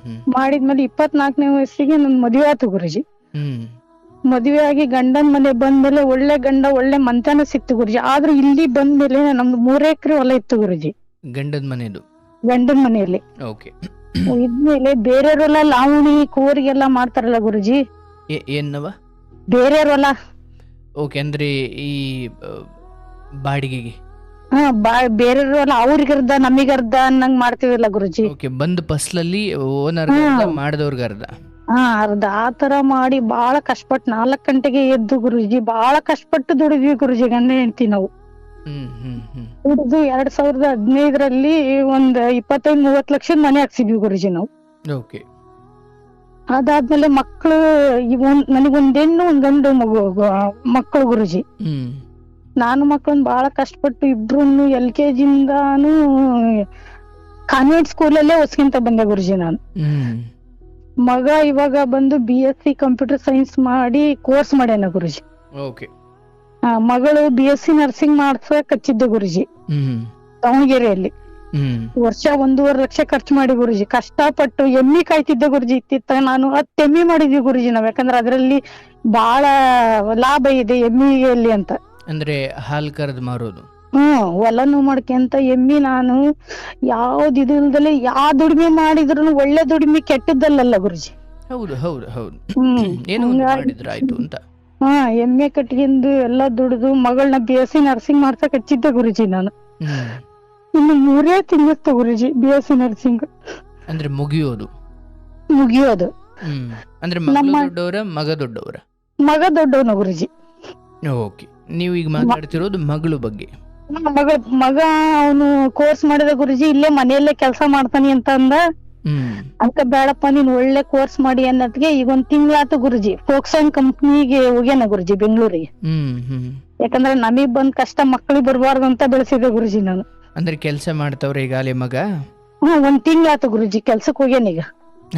ಹ್ಮ್ ಮಾಡಿದ್ಮೇಲೆ 24ನೇ ವಯಸ್ಸಿಗೆ ನನ್ ಮದುವೆ ಆತು ಗುರುಜಿ. ಹ್ಮ್ ಮದುವೆ ಆಗಿ ಗಂಡನ್ ಮನೆ ಬಂದ್ಮೇಲೆ ಒಳ್ಳೆ ಗಂಡ ಒಳ್ಳೆ ಮಂತಾನ ಸಿಕ್ತು ಗುರುಜಿ. ಆದ್ರೂ ಇಲ್ಲಿ ಬಂದ್ಮೇಲೆ ನಮ್ದು 3 ಎಕರೆ ಹೊಲ ಇತ್ತು ಗುರುಜಿ ಗಂಡದ ಮನೆದು. ಗಂಡನ್ ಮನೆಯಲ್ಲಿ. ಓಕೆ. ಇದ್ಮೇಲೆ ಬೇರೆಯವರೆಲ್ಲ ಲಾವಣಿ ಕೋರಿಗೆಲ್ಲ ಮಾಡ್ತಾರಲ್ಲ ಗುರುಜಿ, ಏನವ? ಬೇರೆಯವ್ರಲ್ಲ. ಓಕೆ, ಅಂದ್ರೆ ಈ ಬಾಡಿಗೆಗೆ. ಹಾ ಬೇರೆಯವ್ರಲ್ಲ ಅವ್ರಿಗರ್ಧ ನಮಿಗರ್ಧ ಅನ್ನಂಗ್ ಮಾಡ್ತೀವಲ್ಲ ಗುರುಜಿ. ಓಕೆ, ಬಂದ್ ಫಸ್ಲಲ್ಲಿ ಓನರ್ ಮಾಡಿದವ್ರಿಗೆ ಅರ್ಧ. ಅರ್ಧ ಆತರ ಮಾಡಿ ಬಾಳ ಕಷ್ಟಪಟ್ಟು 4 ಗಂಟೆಗೆ ಎದ್ದು ಗುರುಜಿ ಬಾಳ ಕಷ್ಟಪಟ್ಟು ದುಡಿದ್ವಿ ಗುರುಜಿ ಗಂಡ ಹೆಂಡ್ತಿ ನಾವು. ದುಡಿದು 2015ರಲ್ಲಿ ಒಂದ್ 25-30 ಲಕ್ಷದ ಮನೆ ಹಾಕ್ಸಿದ್ವಿ ಗುರುಜಿ ನಾವು. ಓಕೆ. ಅದಾದ್ಮೇಲೆ ಮಕ್ಕಳು ನನಗೊಂದ್ ಹೆಣ್ಣು ಒಂದ್ ಗಂಡು ಮಕ್ಕಳು ಗುರುಜಿ. ನಾನು ಮಕ್ಕಳನ್ನ ಬಾಳ ಕಷ್ಟಪಟ್ಟು ಇಬ್ರು LKG ಇಂದಾನು ಕಾನ್ವೆಂಟ್ ಸ್ಕೂಲಲ್ಲೇ ಓದ್ಸ್ಕೊಂತ ಬಂದೆ ಗುರುಜಿ ನಾನು. ಮಗ ಇವಾಗ ಬಂದು BSc ಕಂಪ್ಯೂಟರ್ ಸೈನ್ಸ್ ಮಾಡಿ ಕೋರ್ಸ್ ಮಾಡ್ಯಾನ ಗುರುಜಿ. ಓಕೆ. ಮಗಳು BSc ನರ್ಸಿಂಗ್ ಮಾಡ್ಸಕ್ ಹಚ್ಚಿದ್ದೆ ಗುರುಜಿ ದಾವಣಗೆರೆಯಲ್ಲಿ. ವರ್ಷ 1.5 ಲಕ್ಷ ಖರ್ಚು ಮಾಡಿ ಗುರುಜಿ ಕಷ್ಟಪಟ್ಟು ಎಮ್ಮಿ ಕಾಯ್ತಿದ್ದೆ ಗುರುಜಿ. ಇತ್ತಿತ್ತ ನಾನು 10 ಎಮ್ಮಿ ಮಾಡಿದ್ವಿ ಗುರುಜಿ ನಾವ್, ಯಾಕಂದ್ರೆ ಅದ್ರಲ್ಲಿ ಬಾಳ ಲಾಭ ಇದೆ ಎಮ್ಮಿಯಲ್ಲಿ ಅಂತ. ಅಂದ್ರೆ ಹಾಲ್ ಕರೆದ್ ಮಾರೋದು. ಹೊಲನು ಮಾಡ್ಕೊಂತ ಎಮ್ಮಿ ನಾನು ಯಾವ್ದು ಇದಿಲ್ದಲೆ ಯಾವ ದುಡಿಮೆ ಮಾಡಿದ್ರು ಒಳ್ಳೆ ದುಡಿಮೆ ಕೆಟ್ಟದ್ದಲ್ಲ ಗುರುಜಿ. ಹೌದು ಹೌದು ಹೌದು. ಏನೋ ಮಾಡಿದ್ರ ಆಯ್ತು ಅಂತ. ಎಮ್ಮೆ ಕಟ್ಕೊಂಡು ಎಲ್ಲಾ ದುಡಿದು ಮಗಳನ್ನ BSc ನರ್ಸಿಂಗ್ ಮಾಡ್ಸಕ್ ಹಚ್ಚಿದ್ದೆ ಗುರುಜಿ ನಾನು. ಇನ್ನು 3 ತಿಂಗಳಿತ್ತು ಗುರುಜಿ BSc ನರ್ಸಿಂಗ್ ಅಂದ್ರೆ ಮುಗಿಯೋದು. ಅಂದ್ರೆ ದೊಡ್ಡವರ ಮಗ ದೊಡ್ಡವರ? ಮಗ ದೊಡ್ಡವನ ಗುರುಜಿ. ಓಕೆ, ನೀವು ಈಗ ಮಾತಾಡ್ತಿರೋದು ಮಗಳ ಬಗ್ಗೆ. ಮಗ ಅವನು ಕೋರ್ಸ್ ಮಾಡಿದ ಗುರುಜಿ, ಇಲ್ಲೇ ಮನೆಯಲ್ಲೇ ಕೆಲಸ ಮಾಡ್ತಾನಿ ಅಂತ ಅಂದ. ಅದಕ್ಕ ಬೇಡಪ್ಪ ನೀನ್ ಒಳ್ಳೆ ಕೋರ್ಸ್ ಮಾಡಿ ಅನ್ನೋದ್ಗೆ ಈಗ 1 ತಿಂಗಳಾತು ಗುರುಜಿ ಫೋಕ್ಸಾನ್ ಕಂಪ್ನಿಗೆ ಹೋಗ್ಯಾನ ಗುರುಜಿ ಬೆಂಗಳೂರಿಗೆ. ಯಾಕಂದ್ರೆ ನಮಗ್ ಬಂದ್ ಕಷ್ಟ ಮಕ್ಳಿಗೆ ಬರ್ಬಾರ್ದು ಅಂತ ಬೆಳೆಸಿದೆ ಗುರುಜಿ ನಾನು. ಅಂದ್ರೆ ಕೆಲ್ಸ ಮಾಡ್ತವ್ರ ಈಗಾಗಲೇ ಮಗ? 1 ತಿಂಗಳಾತು ಗುರುಜಿ ಕೆಲ್ಸಕ್ ಹೋಗ್ಯಾನ ಈಗ.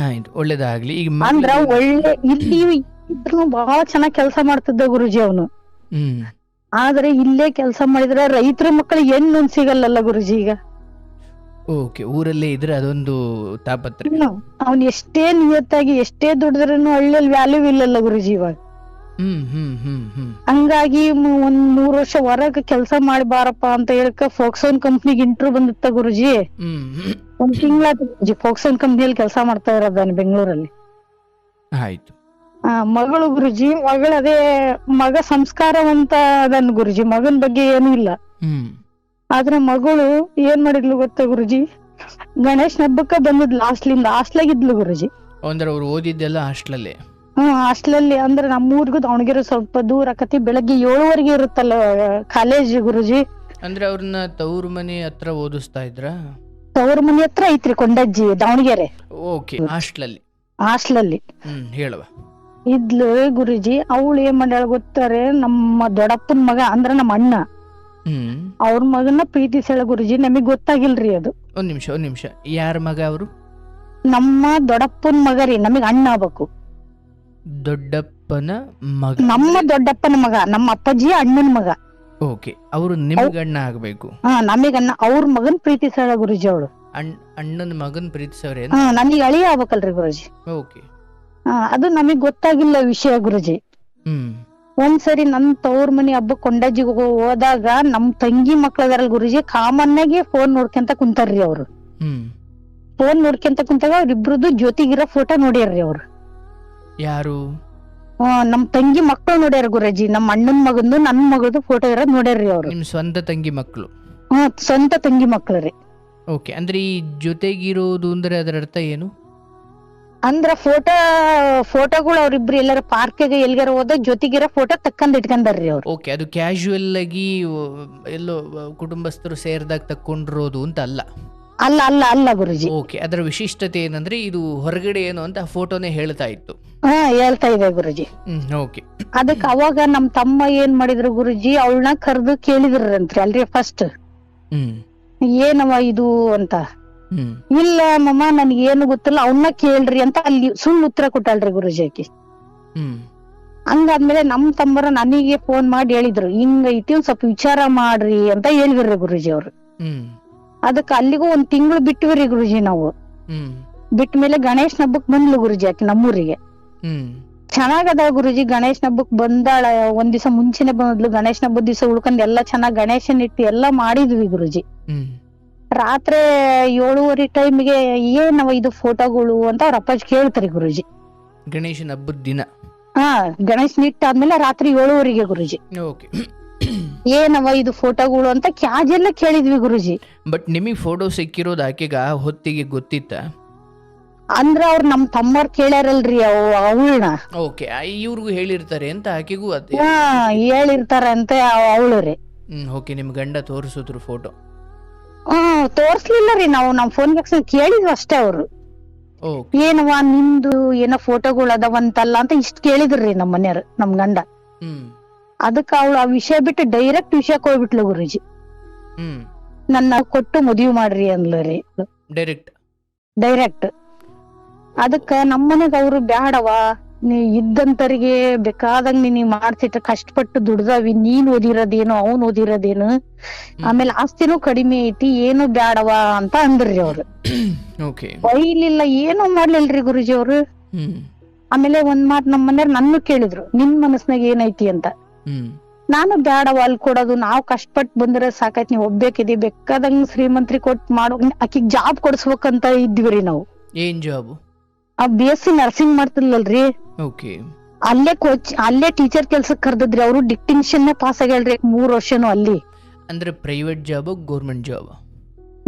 ಆಯ್ತು, ಒಳ್ಳೇದಾಗ್ಲಿ. ಈಗ ಅಂದ್ರ ಒಳ್ಳೆ ಇಲ್ಲಿ ಇದ್ರು ಬಹಳ ಚೆನ್ನಾಗ್ ಕೆಲ್ಸ ಮಾಡ್ತಿದ್ದ ಗುರುಜಿ ಅವನು. ಆದ್ರೆ ಇಲ್ಲೇ ಕೆಲ್ಸ ಮಾಡಿದ್ರೆ ರೈತರ ಮಕ್ಕಳಿಗೆ ಹೆಣ್ಣು ಸಿಗಲ್ಲಲ್ಲ ಗುರುಜಿ ಈಗ. ಓಕೆ, ಊರಲ್ಲೇ ಇದ್ರೆ ಅದೊಂದು ತಾಪತ್ರೆ. ಅವ್ನ್ ಎಷ್ಟೇ ನಿಯತ್ತಾಗಿ ಎಷ್ಟೇ ದುಡಿದ್ರೂ ಹಳ್ಳಿಯಲ್ಲಿ ವ್ಯಾಲ್ಯೂ ಇಲ್ಲಲ್ಲ ಗುರುಜಿ ಇವಾಗ. ಹಂಗಾಗಿ 1 3 ವರ್ಷ ಹೊರಗ ಕೆಲ್ಸ ಮಾಡಿ ಬಾರಪ್ಪ ಅಂತ ಹೇಳಕ ಫೋಕ್ಸೋನ್ ಕಂಪ್ನಿಗೆ ಇಂಟರ್ವ್ಯೂ ಬಂದಿತ್ತ ಗುರುಜಿ. 1 ತಿಂಗಳಾಯ್ತು ಗುರುಜಿ ಫೋಕ್ಸೋನ್ ಕಂಪ್ನಿಯಲ್ಲಿ ಕೆಲಸ ಮಾಡ್ತಾ ಇರೋದಾನ ಬೆಂಗಳೂರಲ್ಲಿ. ಆಯ್ತು. ಮಗಳು ಗುರುಜಿ, ಅದೇ ಮಗ ಸಂಸ್ಕಾರವಂತ ಅದನ್ ಗುರುಜಿ, ಮಗನ್ ಬಗ್ಗೆ ಏನು ಇಲ್ಲ. ಆದ್ರೆ ಮಗಳು ಏನ್ ಮಾಡಿದ್ಲು ಗೊತ್ತ ಗುರುಜಿ, ಗಣೇಶ್ ಹಬ್ಬಕ್ಕ ಬಂದಿದ್ಲು ಹಾಸ್ಟ್ಲಾಗಿದ್ಲು ಗುರುಜಿ. ಅಂದ್ರೆ ಅವ್ರು ಓದಿದ್ದೆಲ್ಲ ಹಾಸ್ಟ್ಲಲ್ಲೇ? ಹಾಸ್ಟ್ಲಲ್ಲಿ. ಅಂದ್ರೆ ನಮ್ಮೂರ್ಗು ದಾವಣಗೆರೆ ಸ್ವಲ್ಪ ದೂರ ಆಕತಿ. ಬೆಳಗ್ಗೆ 7 ಇರುತ್ತಲ್ಲ ಕಾಲೇಜ್ ಗುರುಜಿ. ಅಂದ್ರೆ ಅವ್ರನ್ನ ತವ್ರ ಮನೆ ಹತ್ರ ಓದಿಸ್ತಾ ಇದ್ರ? ತವ್ರ ಮನೆ ಹತ್ರ ಐತ್ರಿ ಕೊಂಡಜ್ಜಿ ದಾವಣಗೆರೆ. ಓಕೆ, ಹಾಸ್ಟ್ಲಲ್ಲಿ ಹೇಳುವ ಇದ್ಲು ಗುರುಜಿ. ಅವಳು ಏನ್ ಮಾಡ್ಯಾಳ ಗೊತ್ತಾರೆ, ನಮ್ಮ ದೊಡ್ಡಪ್ಪನ ಮಗ ಅಂದ್ರ ನಮ್ಮ ಅಣ್ಣ ಅವ್ರ ಮಗನ ಪ್ರೀತಿಸಳ ಗುರುಜಿ. ನಮಗ್ ಗೊತ್ತಾಗಿಲ್ರಿ ಅದು. ಒಂದ್ ನಿಮಿಷ ಯಾರ ಮಗ ಅವರು? ನಮ್ಮ ದೊಡ್ಡಪ್ಪನ ಮಗ ರೀ, ನಮಗ್ ಅಣ್ಣ ಆಗ್ಬೇಕು. ದೊಡ್ಡಪ್ಪನ ಮಗ? ನಮ್ಮ ದೊಡ್ಡಪ್ಪನ ಮಗ, ನಮ್ಮ ಅಪ್ಪಾಜಿ ಅಣ್ಣನ ಮಗ. ಓಕೆ, ಅವರು ನಿಮ್ಗ ಅಣ್ಣ ಆಗ್ಬೇಕು? ನಮಗ್ ಅಣ್ಣ. ಅವ್ರ ಮಗನ್ ಪ್ರೀತಿಸಳ ಗುರುಜಿ ಅವಳು. ಅಣ್ಣನ ಮಗನ್ ಪ್ರೀತಿಸವ್ರೆ? ನನಗ್ ಅಳಿ ಆಗ್ಬೇಕಲ್ರಿ ಗುರುಜಿ. ಓಕೆ. ಅದು ನಮಗ್ ಗೊತ್ತಾಗಿಲ್ಲ ವಿಷಯ ಗುರುಜಿ. ಒಂದ್ಸರಿ ನನ್ ತವ್ರ ಮನಿ ಹಬ್ಬ ಕೊಂಡಜ್ಜಿಗೆ ಹೋದಾಗ ನಮ್ ತಂಗಿ ಮಕ್ಳದಾರಲ್ ಗುರುಜಿ, ಕಾಮನ್ ಆಗಿ ಫೋನ್ ನೋಡ್ಕೊಂತ ಕುಂತಾರ್ರಿ ಅವ್ರು. ಫೋನ್ ನೋಡ್ಕೊಂತ ಕುಂತಾಗ ಅವ್ರಿಬ್ರದ್ದು ಜೊತೆಗಿರೋ ಫೋಟೋ ನೋಡ್ಯಾರ್ರಿ ಅವ್ರು. ಯಾರು? ನಮ್ ತಂಗಿ ಮಕ್ಳು ನೋಡ್ಯಾರ ಗುರುಜಿ. ನಮ್ ಅಣ್ಣನ್ ಮಗಂದು ನನ್ ಮಗದು ಫೋಟೋ ಇರೋದ್ ನೋಡ್ಯಾರ್ರಿ ಅವ್ರು. ನಿಮ್ ಸ್ವಂತ ತಂಗಿ ಮಕ್ಳು? ಸ್ವಂತ ತಂಗಿ ಮಕ್ಳು ರೀ. ಓಕೆ, ಅಂದ್ರೆ ಈ ಜೊತೆಗಿರೋದು ಅಂದ್ರೆ ಅದರ ಅರ್ಥ ಏನು? ಅಂದ್ರ ಫೋಟೋಗಳು ಅವ್ರಿಬ್ರು ಎಲ್ಲಾರ ಪಾರ್ಕ್ಗೆ ಎಲ್ಗಾರ ಹೋದಾಗ ಜೊತೆಗಿರೋ ಫೋಟೋ ತಕ್ಕಂದ್ ಇಟ್ಕೊಂಡಾರ್ರಿ ಅವ್ರು. ಓಕೆ, ಅದು ಕ್ಯಾಶುವಲ್ ಆಗಿ ಎಲ್ಲೋ ಕುಟುಂಬಸ್ಥರು ಸೇರಿದಾಗ ತಕ್ಕೊಂಡಿರೋದು ಅಂತ ಅಲ್ಲ? ಅಲ್ಲ ಗುರುಜಿ. ಓಕೆ, ಅದರ ವಿಶಿಷ್ಟತೆ ಏನಂದ್ರೆ ಇದು ಹೊರಗಡೆ ಏನು ಅಂತ ಫೋಟೋನೇ ಹೇಳ್ತಾ ಇತ್ತು. ಹೇಳ್ತಾ ಇದೆ ಗುರುಜಿ. ಓಕೆ. ಅದಕ್ಕೆ ಅವಾಗ ನಮ್ ತಮ್ಮ ಏನ್ ಮಾಡಿದ್ರು ಗುರುಜಿ, ಅವಳನ್ನ ಕರೆದು ಕೇಳಿದ್ರಂತ್ರಿ ಅಲ್ರಿ ಫಸ್ಟ್, ಏನವ ಇದು ಅಂತ. ಇಲ್ಲ ಮಮ್ಮ ನನ್ಗೆ ಏನು ಗೊತ್ತಿಲ್ಲ, ಅವನ್ನ ಕೇಳ್ರಿ ಅಂತ ಅಲ್ಲಿ ಸುಳ್ಳು ಉತ್ತರ ಕೊಟ್ಟಾಳ್ರಿ ಗುರುಜಿ ಆಕಿ. ಹಂಗಾದ್ಮೇಲೆ ನಮ್ ತಮ್ಮರ ನನಗೆ ಫೋನ್ ಮಾಡಿ ಹೇಳಿದ್ರು, ಹಿಂಗೈತಿ ಒಂದ್ ಸ್ವಲ್ಪ ವಿಚಾರ ಮಾಡ್ರಿ ಅಂತ ಹೇಳಿದ್ರಿ ಗುರುಜಿ ಅವ್ರು. ಅದಕ್ಕ ಅಲ್ಲಿಗೂ 1 ತಿಂಗಳು ಬಿಟ್ಟಿವ್ರಿ ಗುರುಜಿ ನಾವು. ಬಿಟ್ಟ ಮೇಲೆ ಗಣೇಶನ ಹಬ್ಬಕ್ ಬಂದ್ಲು ಗುರುಜಿ ಆಕಿ ನಮ್ಮೂರಿಗೆ. ಹ್ಮ್ ಚೆನ್ನಾಗದ ಗುರುಜಿ, ಗಣೇಶನ ಹಬ್ಬಕ್ ಬಂದಾಳ. ಒಂದ್ ದಿವಸ ಮುಂಚೆನೆ ಬಂದ್ಲು. ಗಣೇಶನ ಹಬ್ಬದ ದಿವಸ ಉಳ್ಕೊಂಡ್ ಎಲ್ಲಾ ಚೆನ್ನಾಗ್ ಗಣೇಶನ್ ಇಟ್ಟು ಎಲ್ಲಾ ಮಾಡಿದ್ವಿ ಗುರುಜಿ. ಹ್ಮ್ ರಾತ್ರಿ 7:30 ಟೈಮ್ಗೆ ಏನವ ಇದು ಫೋಟೋಗಳು ಅಂತ ಅವ್ರ ಅಪ್ಪಾಜಿ ಕೇಳ್ತಾರೆ ಗುರುಜಿ. ಗಣೇಶನ ಹಬ್ಬದ ದಿನ. ಹಾ, ಗಣೇಶನ್ ಇಟ್ಟಾದ್ಮೇಲೆ ರಾತ್ರಿ 7:30 ಗುರುಜಿ. ಓಕೆ. ಏನವ ಇದು ಫೋಟೋಗಳು ಅಂತ ಕ್ಯಾಜೆಲ್ಲ ಕೇಳಿದ್ವಿ ಗುರುಜಿ. ಬಟ್ ನಿಮಗ್ ಫೋಟೋ ಸಿಕ್ಕಿರೋದು ಆಕೆಗ ಆ ಹೊತ್ತಿಗೆ ಗೊತ್ತಿತ್ತ? ಅಂದ್ರ ಅವ್ರ ನಮ್ ತಮ್ಮವ್ರ ಕೇಳ್ಯಾರಲ್ರಿ ಅವಳನ್ನ. ಓಕೆ, ಇವ್ರಿಗೂ ಹೇಳಿರ್ತಾರೆ ಅಂತ ಆಕೆಗೂ ಅದೇ. ಹಾ, ಹೇಳಿರ್ತಾರಂತೆ ಅವಳು ರೀ. ಓಕೆ, ನಿಮ್ ಗಂಡ ತೋರಿಸಿದ್ರು ಫೋಟೋ? ತೋರ್ಸ್ಲಿಲ್ಲ ರೀ, ನಾವು ನಮ್ ಫೋನ್ ಕೇಳಿದ್ವಿ ಅಷ್ಟೇ. ಅವ್ರು ಏನವಾ ನಿಂದು ಏನೋ ಫೋಟೋಗಳು ಅದಾವಂತಲ್ಲ ಅಂತ ಇಷ್ಟ ಕೇಳಿದ್ರಿ ನಮ್ ಮನೆಯವ್ರು, ನಮ್ ಗಂಡ. ಅದಕ್ಕ ಅವಳು ಆ ವಿಷಯ ಬಿಟ್ಟು ಡೈರೆಕ್ಟ್ ವಿಷಯಕ್ಕೆ ಹೋಗ್ಬಿಟ್ಲು ಗುರುಜಿ. ನನ್ನ ಕೊಟ್ಟು ಮದುವೆ ಮಾಡ್ರಿ ಅಂದ್ಲರಿ ಡೈರೆಕ್ಟ್. ಅದಕ್ಕ ನಮ್ಮನೆಗ ಅವ್ರು ಬ್ಯಾಡವಾ, ನೀ ಇದ್ದಂತರಿಗೆ ಬೇಕಾದಂಗ ನೀ ಮಾಡ್ತಿಟ್ಟ, ಕಷ್ಟಪಟ್ಟು ದುಡ್ದವಿ, ನೀನ್ ಓದಿರೋದೇನು ಅವ್ನ್ ಓದಿರೋದೇನು, ಆಮೇಲೆ ಆಸ್ತಿನೂ ಕಡಿಮೆ ಐತಿ, ಏನು ಬ್ಯಾಡವಾ ಅಂತ ಅಂದ್ರಿ ಅವ್ರು. ಬೈಲಿಲ್ಲ, ಏನು ಮಾಡ್ಲಿಲ್ರಿ ಗುರುಜಿ ಅವ್ರು. ಆಮೇಲೆ ಒಂದ್ ಮಾತ್ ನಮ್ ಮನೆಯವ್ರು ನನ್ನ ಕೇಳಿದ್ರು, ನಿನ್ ಮನಸ್ನಾಗ ಏನೈತಿ ಅಂತ. ನಾನು ಬ್ಯಾಡವ ಅಲ್ಲಿ ಕೊಡೋದು, ನಾವ್ ಕಷ್ಟಪಟ್ಟು ಬಂದ್ರೆ ಸಾಕೈತಿ, ನೀವ್ ಒಬ್ಬೇಕಿದಿ, ಬೇಕಾದಂಗ ಶ್ರೀಮಂತ್ರಿ ಕೊಟ್ ಮಾಡೋ, ಆಕಿಗ್ ಜಾಬ್ ಕೊಡ್ಸ್ಬೇಕಂತ ಇದ್ವಿರಿ ನಾವು. ಏನ್ ಜಾಬ್? BSc ನರ್ಸಿಂಗ್ ಮಾಡ್ತಿರ್ಲಲ್ರಿ, ಅಲ್ಲೇ ಟೀಚರ್ ಕೆಲ್ಸಕ್ ಕರ್ದಿದ್ರಿ. ಅವ್ರು ಡಿಸ್ಟಿಂಕ್ಷನ್ ಪಾಸ್ ಆಗ್ಯಾಳ್ರಿ 3 ವರ್ಷನು ಅಲ್ಲಿ. ಅಂದ್ರೆ ಪ್ರೈವೇಟ್ ಜಾಬ್ ಗೌರ್ಮೆಂಟ್ ಜಾಬ್?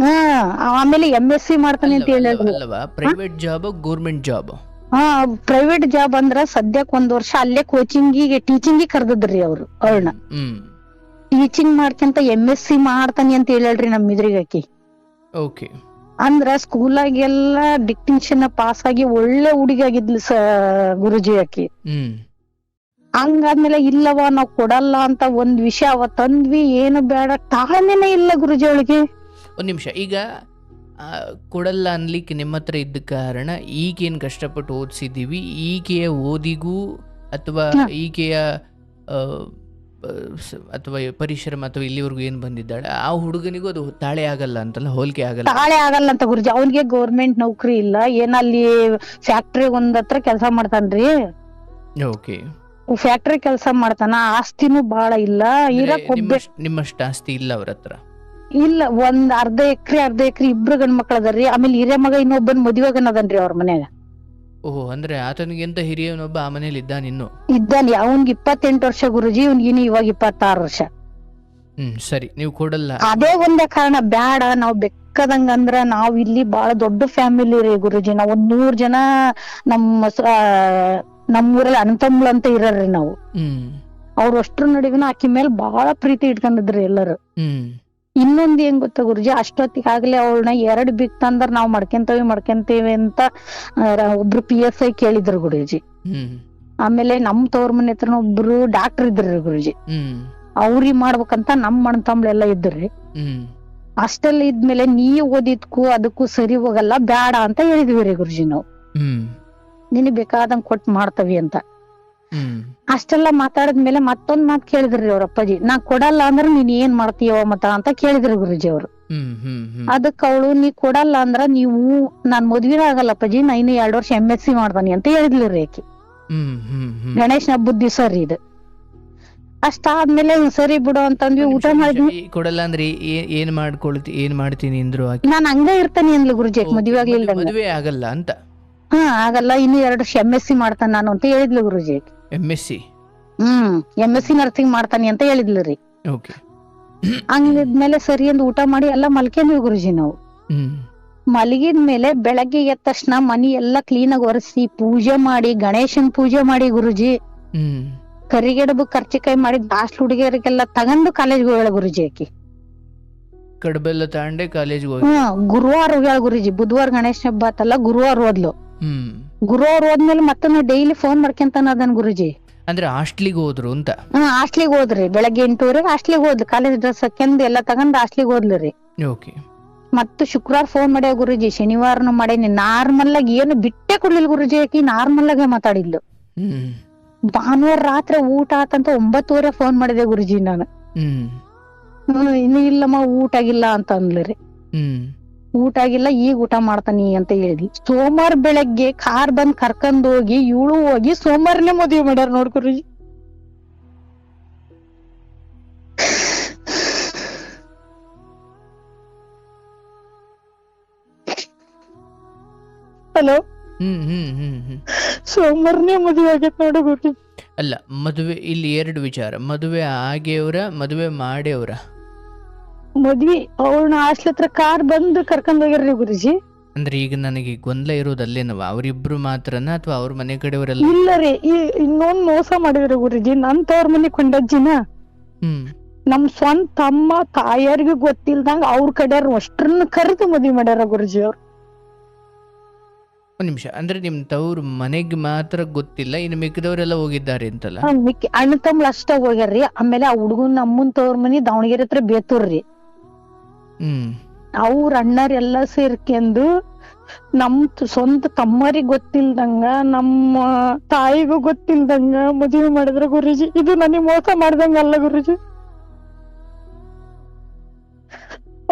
ಆಮೇಲೆ MSc ಮಾಡ್ತಾನೆ ಅಂತ ಹೇಳಿದ್ರು. Private job government job? Private job ಅಂದ್ರ ಸದ್ಯಕ್ 1 ವರ್ಷ ಅಲ್ಲೇ ಕೋಚಿಂಗಿಗೆ ಟೀಚಿಂಗಿಗೆ ಕರ್ದಿದ್ರಿ ಅವ್ರು ಅವ್ಳನ್ನ. ಟೀಚಿಂಗ್ ಮಾಡ್ಕಂತ MSc ಮಾಡ್ತಾನೆ ಅಂತ ಹೇಳ್ರಿ ನಮ್ ಇದ್ರಿಗಾಕಿ. ಓಕೆ. ಅಂದ್ರ ಸ್ಕೂಲಾಗೆಲ್ಲ ಡಿಸ್ಟಿಂಕ್ಷನ್ ಪಾಸ್ ಆಗಿ ಒಳ್ಳೆ ಹುಡುಗಿ ಆಗಿದ್ಲು ಗುರುಜಿ ಆಕಿ. ಹಂಗಾದ್ಮೇಲೆ ಇಲ್ಲವ ನಾವ್ ಕೊಡಲ್ಲ ಅಂತ ಒಂದ್ ವಿಷಯ ಅವ ತಂದ್ವಿ, ಏನು ಬೇಡ, ತಾಳ್ಮೆನೇ ಇಲ್ಲ ಗುರುಜಿ ಅವಳಿಗೆ. ಒಂದ್ ನಿಮಿಷ, ಈಗ ಕೊಡಲ್ಲ ಅನ್ಲಿಕ್ಕೆ ನಿಮ್ಮ ಹತ್ರ ಇದ್ದ ಕಾರಣ ಈಗೇನ್ ಕಷ್ಟಪಟ್ಟು ಓದಿಸಿದೀವಿ, ಈಕೆಯ ಓದಿಗೂ ಅಥವಾ ಈಕೆಯ ಅಥವಾ ಪರಿಶ್ರಮ ಅಥವಾ ಇಲ್ಲಿವರೆಗೂ ಏನ್ ಬಂದಿದ್ದಾಳೆ ಆ ಹುಡುಗನಿಗೂ ಅದು ತಾಳೆ ಆಗಲ್ಲ ಅಂತಲ್ಲ, ಹೋಲಿಕೆ ಆಗಲ್ಲ? ತಾಳೆ ಆಗಲ್ಲ ಅಂತ ಗುರುಜಿ. ಅವ್ನಿಗೆ ಗೌರ್ಮೆಂಟ್ ನೌಕರಿ ಇಲ್ಲ, ಏನಲ್ಲಿ ಫ್ಯಾಕ್ಟ್ರಿ ಒಂದತ್ರ ಕೆಲಸ ಮಾಡ್ತಾನ್ರಿ. ಓಕೆ, ಫ್ಯಾಕ್ಟ್ರಿ ಕೆಲಸ ಮಾಡ್ತಾನ, ಆಸ್ತಿನೂ ಬಾಳ ಇಲ್ಲ. ನಿಮ್ಮಷ್ಟು ಆಸ್ತಿ ಇಲ್ಲ ಅವ್ರ ಹತ್ರ? ಇಲ್ಲ, ಒಂದ್ ಅರ್ಧ ಎಕ್ರೆ 2 ಗಂಡ್ ಮಕ್ಳ ಅದಾರ್ರಿ. ಆಮೇಲೆ ಹಿರಿಯ ಮಗ ಇನ್ನೊಬ್ಬನ್ ಮದುವೆಗನ್ ಅದನ್ರಿ ಅವ್ರ ಮನ್ಯಾಗ. ಓಹೋ, ಅಂದ್ರೆ ಆತನಿಗೆಂತ ಹಿರಿಯವನೊಬ್ಬ ಆ ಮನೇಲಿ ಇದ್ದಾನೆ. ಅವನ್ಗೆ 28 ವರ್ಷ ಗುರುಜಿ, ಇವ್ನಿಗಿನ ಇವಾಗ 26 ವರ್ಷ. ಸರಿ, ನೀವು ಕೊಡಲ್ಲ. ಅದೇ ಒಂದೇ ಕಾರಣ, ಬ್ಯಾಡ ನಾವ್ ಬೆಕ್ಕದಂಗ. ಅಂದ್ರ ನಾವ್ ಇಲ್ಲಿ ಬಾಳ ದೊಡ್ಡ ಫ್ಯಾಮಿಲಿ ರೀ ಗುರುಜಿ. ನಾವ್ 100 ಜನ ನಮ್ಮೂರಲ್ಲಿ ಅಣ್ತಮ್ಮಳು ಅಂತ ಇರ್ರಿ ನಾವು. ಅವ್ರ ಅಷ್ಟ್ರ ನಡುವಿನ ಆಕಿ ಮೇಲೆ ಬಹಳ ಪ್ರೀತಿ ಇಟ್ಕೊಂಡಿದ್ರಿ ಎಲ್ಲರು. ಇನ್ನೊಂದ್ ಏನ್ ಗೊತ್ತ ಗುರುಜಿ, ಅಷ್ಟೊತ್ತಿಗೆ ಆಗ್ಲೇ ಅವಳನ್ನ 2 ಬಿತ್ತಂದ್ರ ನಾವ್ ಮಾಡ್ಕೊಂತೇವಿ ಅಂತ ಒಬ್ರು PSI ಕೇಳಿದ್ರು ಗುರುಜಿ. ಆಮೇಲೆ ನಮ್ ತವ್ರ ಮನೆ ಹತ್ರ ಒಬ್ರು ಡಾಕ್ಟರ್ ಇದ್ರಿ ಗುರುಜಿ. ಅವ್ರಿಗೆ ಮಾಡ್ಬೇಕಂತ ನಮ್ ಅಣ್ತಂಬ್ಳೆಲ್ಲ ಇದ್ರಿ. ಅಷ್ಟೆಲ್ಲ ಇದ್ಮೇಲೆ ನೀ ಓದಿದ್ಕು ಅದಕ್ಕೂ ಸರಿ ಹೋಗಲ್ಲ, ಬ್ಯಾಡ ಅಂತ ಹೇಳಿದ್ವಿ ರೀ ಗುರುಜಿ ನಾವು. ನಿನಗ್ ಬೇಕಾದಂಗ್ ಕೊಟ್ ಮಾಡ್ತವಿ ಅಂತ. ಅಷ್ಟೆಲ್ಲಾ ಮಾತಾಡಿದ್ಮೇಲೆ ಮತ್ತೊಂದ್ ಮಾತ್ ಕೇಳಿದ್ರಿ ಅವ್ರ ಅಪ್ಪಾಜಿ, ನಾ ಕೊಡಲ್ಲ ಅಂದ್ರ ನೀನ್ ಏನ್ ಮಾಡ್ತೀಯವ ಮತ್ತ ಅಂತ ಕೇಳಿದ್ರಿ ಗುರುಜಿ ಅವ್ರು. ಅದಕ್ಕ ಅವಳು, ನೀ ಕೊಡಲ್ಲ ಅಂದ್ರ ನೀವು ನಾನ್ ಮದ್ವಿನ ಆಗಲ್ಲ ಅಪ್ಪಾಜಿ, ನಾ ಇನ್ನು 2 ವರ್ಷ MSc ಮಾಡ್ತಾನಿ ಅಂತ ಹೇಳಿದ್ಲಿ ರೀ ಆಕಿ. ಗಣೇಶನ ಹಬ್ಬದ ದಿವಸ ರೀ ಇದು. ಅಷ್ಟಾದ್ಮೇಲೆ ಸರಿ ಬಿಡು ಅಂತಂದ್ವಿ. ಊಟ ಮಾಡಿದ್ವಿ. ಕೊಡಲ್ಲ ಅಂದ್ರೆ ಏನ್ ಮಾಡ್ತೀನಿ ಅಂದ್ರು? ನಾನ್ ಹಂಗ ಇರ್ತಾನಿ ಅಂದ್ಲು ಗುರುಜಿ. ಮದ್ವೆ ಆಗ್ಲಿಲ್ಲ, ಮದ್ವೆ ಆಗಲ್ಲ ಅಂತ. ಆಗಲ್ಲ, ಇನ್ನು 2 ವರ್ಷ MSc ಮಾಡ್ತಾನ ನಾನು ಅಂತ ಹೇಳಿದ್ಲು ಗುರುಜಿ. MSc MSc ನರ್ಸಿಂಗ್ ಮಾಡ್ತಾನಿ ಅಂತ ಹೇಳಿದ್ಲು ರೀ. ಹಂಗಿದ್ಮೇಲೆ ಸರಿ ಅಂದ್ ಊಟ ಮಾಡಿ ಎಲ್ಲಾ ಮಲ್ಕೊಂಡ್ವಿ ಗುರುಜಿ ನಾವು. ಮಲಗಿದ್ಮೇಲೆ ಬೆಳಗ್ಗೆ ಎದ್ದ ತಕ್ಷಣ ಮನಿ ಎಲ್ಲಾ ಕ್ಲೀನ್ ಆಗಿ ಒರೆಸಿ ಪೂಜೆ ಮಾಡಿ, ಗಣೇಶನ್ ಪೂಜೆ ಮಾಡಿ ಗುರುಜಿ. ಕರಿಗಡಬು ಕರ್ಚಿಕಾಯಿ ಮಾಡಿ ಹಾಸ್ಟೆಲ್ ಹುಡುಗಿಯರಿಗೆಲ್ಲ ತಗೊಂಡು ಕಾಲೇಜ್ಗೆ ಹೋಗ್ಯಾಳ ಗುರುಜಿ ಆಕಿ. ಕಡಬೆಲ್ಲ ತಗೊಂಡೆ ಕಾಲೇಜ್ಗೆ ಗುರುವಾರ ಹೋಗ್ಯಾಳ ಗುರುಜಿ. ಬುಧವಾರ ಗಣೇಶ ಹಬ್ಬ ಆತಲ್ಲ, ಗುರುವಾರ ಹೋದ್ಲು. ಗುರುವಾರ ಹೋದ್ಮೇಲೆ ಮತ್ತೆ ಡೈಲಿ ಫೋನ್ ಮಾಡ್ಕೊಂತಾನ ಅದನ್ ಗುರುಜಿ. ಅಂದ್ರೆ ಹಾಸ್ಟ್ಲಿಗೆ ಹೋದ್ರು ಅಂತ? ಹಾಸ್ಟ್ಲಿಗೆ ಹೋದ್ರಿ. ಬೆಳಗ್ಗೆ 8:30 ಹಾಸ್ಟ್ಲಿಗೆ ಹೋದ್ಲು. ಕಾಲೇಜ್ ಡ್ರೆಸ್ ಹಾಕ್ಯಂಡ್ ಎಲ್ಲ ತಗೊಂಡ್ ಹಾಸ್ಟ್ಲಿಗೆ ಹೋದ್ಲು ರೀ. ಮತ್ತು ಶುಕ್ರವಾರ ಫೋನ್ ಮಾಡ್ಯಾವ ಗುರುಜಿ, ಶನಿವಾರನು ಮಾಡೇನಿ. ನಾರ್ಮಲ್ ಆಗಿ ಏನು ಬಿಟ್ಟೆ ಕೊಡ್ಲಿಲ್ಲ ಗುರುಜಿ ಆಕಿ, ನಾರ್ಮಲ್ ಆಗಿ ಮಾತಾಡಿದ್ಲು. ಭಾನುವಾರ ರಾತ್ರಿ ಊಟ ಆತಂತ 9:30 ಫೋನ್ ಮಾಡಿದೆ ಗುರುಜಿ ನಾನು. ಇನ್ನು ಇಲ್ಲಮ್ಮ ಊಟ ಆಗಿಲ್ಲ ಅಂತ ಅಂದ್ಲಿ ರೀ. ಊಟ ಆಗಿಲ್ಲ, ಈಗ ಊಟ ಮಾಡ್ತಾನಿ ಅಂತ ಹೇಳಿದ್ವಿ. ಸೋಮವಾರ ಬೆಳಗ್ಗೆ ಕಾರ್ ಬಂದ್ ಕರ್ಕೊಂಡ್ ಹೋಗಿ ಇವಳು ಹೋಗಿ ಸೋಮವಾರನೇ ಮದ್ವೆ ಮಾಡ್ಯಾರ ನೋಡ್ ಗುರೂಜಿ. ಹಲೋ, ಸೋಮವಾರನೇ ಮದ್ವೆ ಆಗೈತ್ ನೋಡು ಗುರೂಜಿ. ಅಲ್ಲ, ಮದುವೆ ಇಲ್ಲಿ 2 ವಿಚಾರ. ಮದುವೆ ಆಗ್ಯವ್ರ, ಮದುವೆ ಮಾಡ್ಯವ್ರ? ಮದ್ವಿ ಅವಳನ್ನ ಹಾಸ್ಟೆಲ್ ಹತ್ರ ಕಾರ್ ಬಂದು ಕರ್ಕೊಂಡ್ ಹೋಗ್ಯಾರ್ರಿ ಗುರೂಜಿ. ಅಂದ್ರೆ ಈಗ ನನಗೆ ಗೊಂದಲ ಇರೋದು ಅಲ್ಲೇನವ, ಅವರಿಬ್ರು ಮಾತ್ರನ ಅಥವಾ ಅವ್ರ ಮನೆ ಕಡೆಯವರೆಲ್ಲ? ಇಲ್ಲ ರೀ, ಇನ್ನೊಂದ್ ಮೋಸ ಮಾಡಿದ್ರಿ ಗುರೂಜಿ. ನನ್ ತವ್ರ ಮನೆ ಕೊಂಡಜ್ಜಿನ ನಮ್ ಸ್ವಂತ ತಮ್ಮ ತಾಯಿಯರ್ಗೂ ಗೊತ್ತಿಲ್ದಂಗ ಅವ್ರ ಕಡೆಯವ್ರು ಅಷ್ಟ್ರನ್ನ ಕರೆದು ಮದ್ವಿ ಮಾಡ್ಯಾರ ಗುರೂಜಿ ಅವ್ರು. ಒಂದ್ ನಿಮಿಷ, ಅಂದ್ರೆ ನಿಮ್ ತವ್ರ ಮನೆಗೆ ಮಾತ್ರ ಗೊತ್ತಿಲ್ಲ, ಇನ್ನು ಮಿಕ್ಕಿದವರೆಲ್ಲ ಹೋಗಿದ್ದಾರೆ ಅಂತಲ್ಲ? ಮಿಕ್ಕಿ ಅಣ್ಣ ತಮ್ಮಳು ಅಷ್ಟ ಹೋಗ್ಯಾರ್ರಿ. ಆಮೇಲೆ ಆ ಹುಡುಗನ್ ಅಮ್ಮನ್ ತವ್ರ ಮನಿ ದಾವಣಗೆರೆ ಹತ್ರ ಬೇತೂರ್ರಿ. ಅವ್ರ ಅಣ್ಣರೆಲ್ಲ ಸೇರ್ಕೊಂಡು ನಮ್ ಸ್ವಂತ ತಮ್ಮರಿಗೆ ಗೊತ್ತಿಲ್ದಂಗ ನಮ್ಮ ತಾಯಿಗೂ ಗೊತ್ತಿಲ್ದಂಗ ಮದುವೆ ಮಾಡಿದ್ರ ಗುರೂಜಿ. ಇದು ನನಗೆ ಮೋಸ ಮಾಡ್ದಂಗ ಅಲ್ಲ ಗುರೂಜಿ.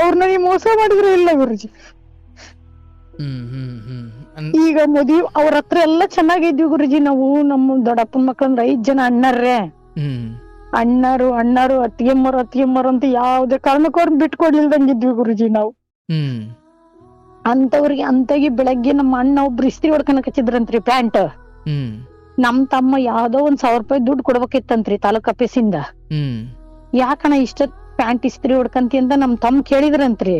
ಅವ್ರ ನನಗೆ ಮೋಸ ಮಾಡಿದ್ರೆ ಇಲ್ಲ ಗುರೂಜಿ. ಈಗ ಮದ್ವಿ ಅವ್ರ ಹತ್ರ ಎಲ್ಲಾ ಚೆನ್ನಾಗಿದ್ವಿ ಗುರೂಜಿ. ನಾವು ನಮ್ಮ ದೊಡ್ಡಪ್ಪನ ಮಕ್ಳಂದ್ರ 5 ಜನ ಅಣ್ಣರ್ರೆ. ಅಣ್ಣರು ಅತ್ತಿಗೆಮ್ಮರು ಅಂತ ಯಾವ್ದೇ ಕಾರಣಕ್ಕೂ ಅವ್ರನ್ನ ಬಿಟ್ಕೊಡ್ಲಿಲ್ದಂಗಿದ್ವಿ ಗುರೂಜಿ ನಾವು. ಅಂತವ್ರಿಗೆ ಅಂತಾಗಿ ಬೆಳಗ್ಗೆ ನಮ್ಮ ಅಣ್ಣ ಒಬ್ರು ಇಸ್ತ್ರಿ ಹೊಡ್ಕನಕ್ ಹಚ್ಚಿದ್ರಂತ್ರಿ ಪ್ಯಾಂಟ್. ನಮ್ ತಮ್ಮ ಯಾವ್ದೋ 1,000 ರೂಪಾಯಿ ದುಡ್ಡು ಕೊಡ್ಬೇಕಿತ್ತಂತ್ರಿ ತಾಲೂಕ್ ಆಫೀಸಿಂದ. ಯಾಕಣ್ಣ ಇಷ್ಟ ಪ್ಯಾಂಟ್ ಇಸ್ತ್ರಿ ಹೊಡ್ಕಂತಿ ಅಂತ ನಮ್ ತಮ್ಮ ಕೇಳಿದ್ರಂತ್ರಿ.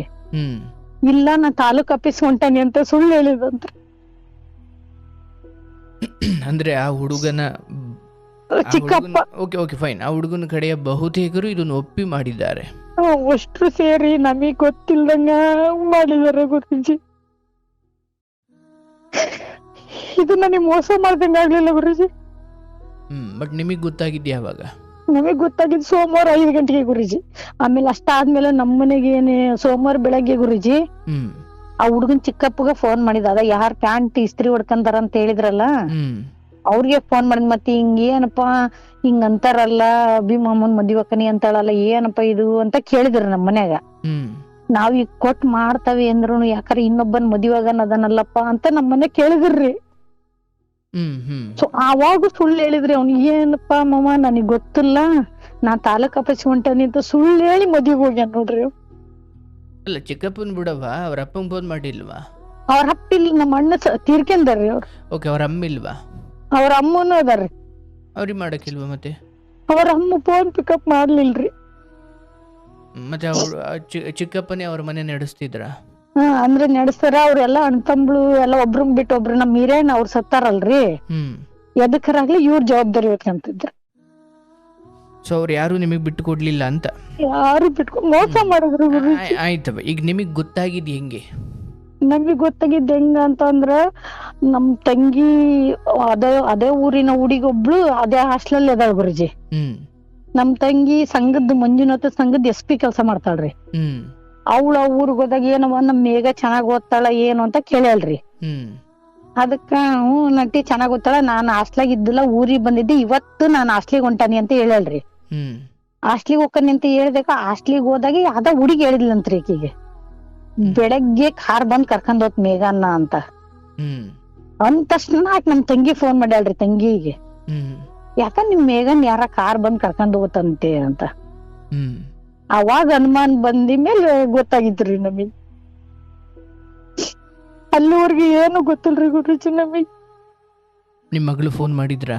ಇಲ್ಲ, ನಾ ತಾಲೂಕ್ ಆಫೀಸ್ ಹೊಂಟಾನಿ ಅಂತ ಸುಳ್ಳು ಹೇಳಿದಂತ್ರಿ. ಅಂದ್ರೆ ಆ ಹುಡುಗನ ಚಿಕ್ಕಪ್ಪ, ಓಕೆ ಫೈನ್, ಆ ಹುಡುಗನ ಕಡೆಯ ಬಹುತೇಕರು ಇದನ್ನ ಒಪ್ಪಿ ಮಾಡಿದ್ದಾರೆ. ಅಷ್ಟು ಸೇರಿ ನಮಗ್ ಗೊತ್ತಿಲ್ದಂಗ ಮಾಡಿದಾರೆ ಗುರೂಜಿ. ಇದು ನನಗೆ ಮೋಸ ಮಾಡ್ದಂಗ ಆಗ್ಲಿಲ್ಲ ಗುರೂಜಿ. ಬಟ್ ನಿಮಗ್ ಗೊತ್ತಾಗಿದ್ಯ ಯಾವಾಗ? ನಮಗ್ ಗೊತ್ತಾಗಿದ್ ಸೋಮವಾರ 5 ಗಂಟೆಗೆ ಗುರೂಜಿ. ಆಮೇಲೆ ಅಷ್ಟಾದ್ಮೇಲೆ ನಮ್ಮನೆಗೆ ಸೋಮವಾರ ಬೆಳಗ್ಗೆ ಗುರೂಜಿ ಆ ಹುಡುಗನ್ ಚಿಕ್ಕಪ್ಪಗ ಫೋನ್ ಮಾಡಿದ. ಅದ ಯಾರ್ ಪ್ಯಾಂಟ್ ಇಸ್ತ್ರಿ ಹೊಡ್ಕಂತಾರ ಅಂತ ಹೇಳಿದ್ರಲ್ಲ, ಅವ್ರಿಗೆ ಫೋನ್ ಮಾಡಿದ್. ಮತ್ತೆ ಏನಪ್ಪಾ ಹಿಂಗ ಅಂತಾರಲ್ಲ, ಅಭಿಮಾಮನ್ ಮದ್ವಕನಿ ಅಂತಾಳಲ್ಲ, ಏನಪ್ಪಾ ಇದು ಅಂತ ಕೇಳಿದ್ರ ನಮ್ ಮನ್ಯಾಗ. ನಾವ್ ಈಗ ಕೊಟ್ ಮಾಡ್ತಾವಿ ಅಂದ್ರು ಯಾಕಾರ ಇನ್ನೊಬ್ಬನ್ ಮದ್ವೆಗನ್ ಅದನ್ನಲ್ಲಪ್ಪ ಅಂತ ನಮ್ ಮನೆ ಕೇಳಿದ್ರಿ. ಸೊ ಆವಾಗ ಸುಳ್ಳು ಹೇಳಿದ್ರಿ ಅವ್ನು. ಏನಪ್ಪಾ ಮಾಮ ನನಗ್ ಗೊತ್ತಿಲ್ಲ, ನಾ ತಾಲೂಕ್ ಆಫೀಸ್ ಹೊಂಟಾನಿ ಅಂತ ಸುಳ್ಳು ಹೇಳಿ ಮದ್ವೆಗ್ ಹೋಗ್ಯಾನ ನೋಡ್ರಿ. ಅಲ್ಲ, ಚಿಕ್ಕಪ್ಪನ್ ಬಿಡವ, ಅವ್ರ ಅಪ್ಪಂಗ್ ಫೋನ್ ಮಾಡಿಲ್ವಾ? ಅವ್ರ ಅಪ್ಪ ಇಲ್ಲಿ, ನಮ್ಮ ಅಣ್ಣ ತೀರ್ಕೊಂಡಾರ್ರಿ ಅವ್ರು. ಓಕೆ, ಅವ್ರ ಅಮ್ಮ ಇಲ್ವಾ? ಅವ್ರ ಅಮ್ಮನೂ ಅದಾರ್ರಿ. ಅವ್ರಿಗೆ ಮಾಡಕ್ಕಿಲ್ವಾ? ಮತ್ತೆ ಅವ್ರ ಅಮ್ಮ ಫೋನ್ ಪಿಕಪ್ ಮಾಡ್ಲಿಲ್ರಿ. ಮತ್ತೆ ಅವ್ರು ಚಿಕ್ಕಪ್ಪನೇ ಅವ್ರ ಮನೆ ನಡೆಸ್ತಿದ್ರ? ಅಂದ್ರೆ ನಡೆಸ್ತಾರ. ಅವ್ರೆಲ್ಲಾ ಅಣ್ಣ ತಮ್ಮಳು ಎಲ್ಲ ಒಬ್ರಂಗ್ ಬಿಟ್ಟು ಒಬ್ರು. ನಮ್ ಹಿರೇಣ್ಣ ಅವ್ರು ಸತ್ತಾರಲ್ರಿ, ಎದಕ್ಕರಾಗ್ಲಿ ಇವ್ರ ಜವಾಬ್ದಾರಿ ಹೊತ್ಕೊಂತಿದ್ರ. ಸೊ ಅವ್ರು ಯಾರು ನಿಮಗ್ ಬಿಟ್ಟು ಕೊಡ್ಲಿಲ್ಲ ಅಂತ? ಯಾರು ಬಿಟ್ಕೊಂಡು ಮೋಸ ಮಾಡಿದ್ರು. ಆಯ್ತವ, ಈಗ ನಿಮಗ್ ಗೊತ್ತಾಗಿದ್ ಹೆಂಗೆ? ನಮಗ್ ಗೊತ್ತಾಗಿದ್ದ ಹೆಂಗ ಅಂತಂದ್ರ, ನಮ್ ತಂಗಿ ಅದೇ ಊರಿನ ಹುಡುಗೊಬ್ಳು ಅದೇ ಹಾಸ್ಟೆಲ್ ಅದಾಳ ಗುರುಜಿ. ನಮ್ ತಂಗಿ ಸಂಘದ ಮಂಜುನಾಥ ಸಂಘದ SP ಕೆಲ್ಸ ಮಾಡ್ತಾಳ್ರಿ. ಅವಳ ಊರಿಗೆ ಹೋದಾಗ ಏನವ ನಮ್ ಮೇಘ ಚೆನ್ನಾಗ್ ಓದ್ತಾಳ ಏನು ಅಂತ ಕೇಳಲ್ರಿ. ಅದಕ್ಕ ನಟಿ ಚೆನ್ನಾಗ್ ಓದ್ತಾಳ, ನಾನ್ ಹಾಸ್ಟ್ಲಾಗ ಇದ್ದಿಲ್ಲ, ಊರಿಗೆ ಬಂದಿದ್ದೆ, ಇವತ್ತು ನಾನ್ ಹಾಸ್ಟ್ಲಿಗೆ ಹೊಂಟಾನಿ ಅಂತ ಹೇಳಲ್ರಿ. ಹಾಸ್ಟ್ಲಿಗೆ ಹೋಗ್ತಾನಿ ಅಂತ ಹೇಳ್ದಕ್ಕ ಹಾಸ್ಟ್ಲಿಗೆ ಹೋದಾಗ ಅದ ಹುಡುಗಿ ಹೇಳಿದ್ಲಂತ್ರಿ ಈಕಿಗೆ, ಬೆಳಗ್ಗೆ ಕಾರ್ ಬಂದ್ ಕರ್ಕೊಂಡ್ ಹೋತ್ ಮೇಘನ್ನ ಅಂತ. ಅಂದ ತಕ್ಷಣ ನಮ್ ತಂಗಿ ಫೋನ್ ಮಾಡ್ಯಾಳ್ರಿ ತಂಗಿಗೆ, ಯಾಕ ನಿಮ್ ಮೇಘನ್ ಯಾರ ಕಾರ್ ಬಂದ್ ಕರ್ಕೊಂಡ್ ಹೋಗತ್ತಂತೆ ಅಂತ. ಅವಾಗ ಅನುಮಾನ ಬಂದಿ ಮೇಲೆ ಗೊತ್ತಾಗಿತ್ರಿ ನಮಗ್. ಅಲ್ಲಿವರೆಗೆ ಏನು ಗೊತ್ತಿಲ್ರಿ ಗುರುಜಿ ನಮಗ್. ನಿಮ್ ಮಗಳು ಫೋನ್ ಮಾಡಿದ್ರ?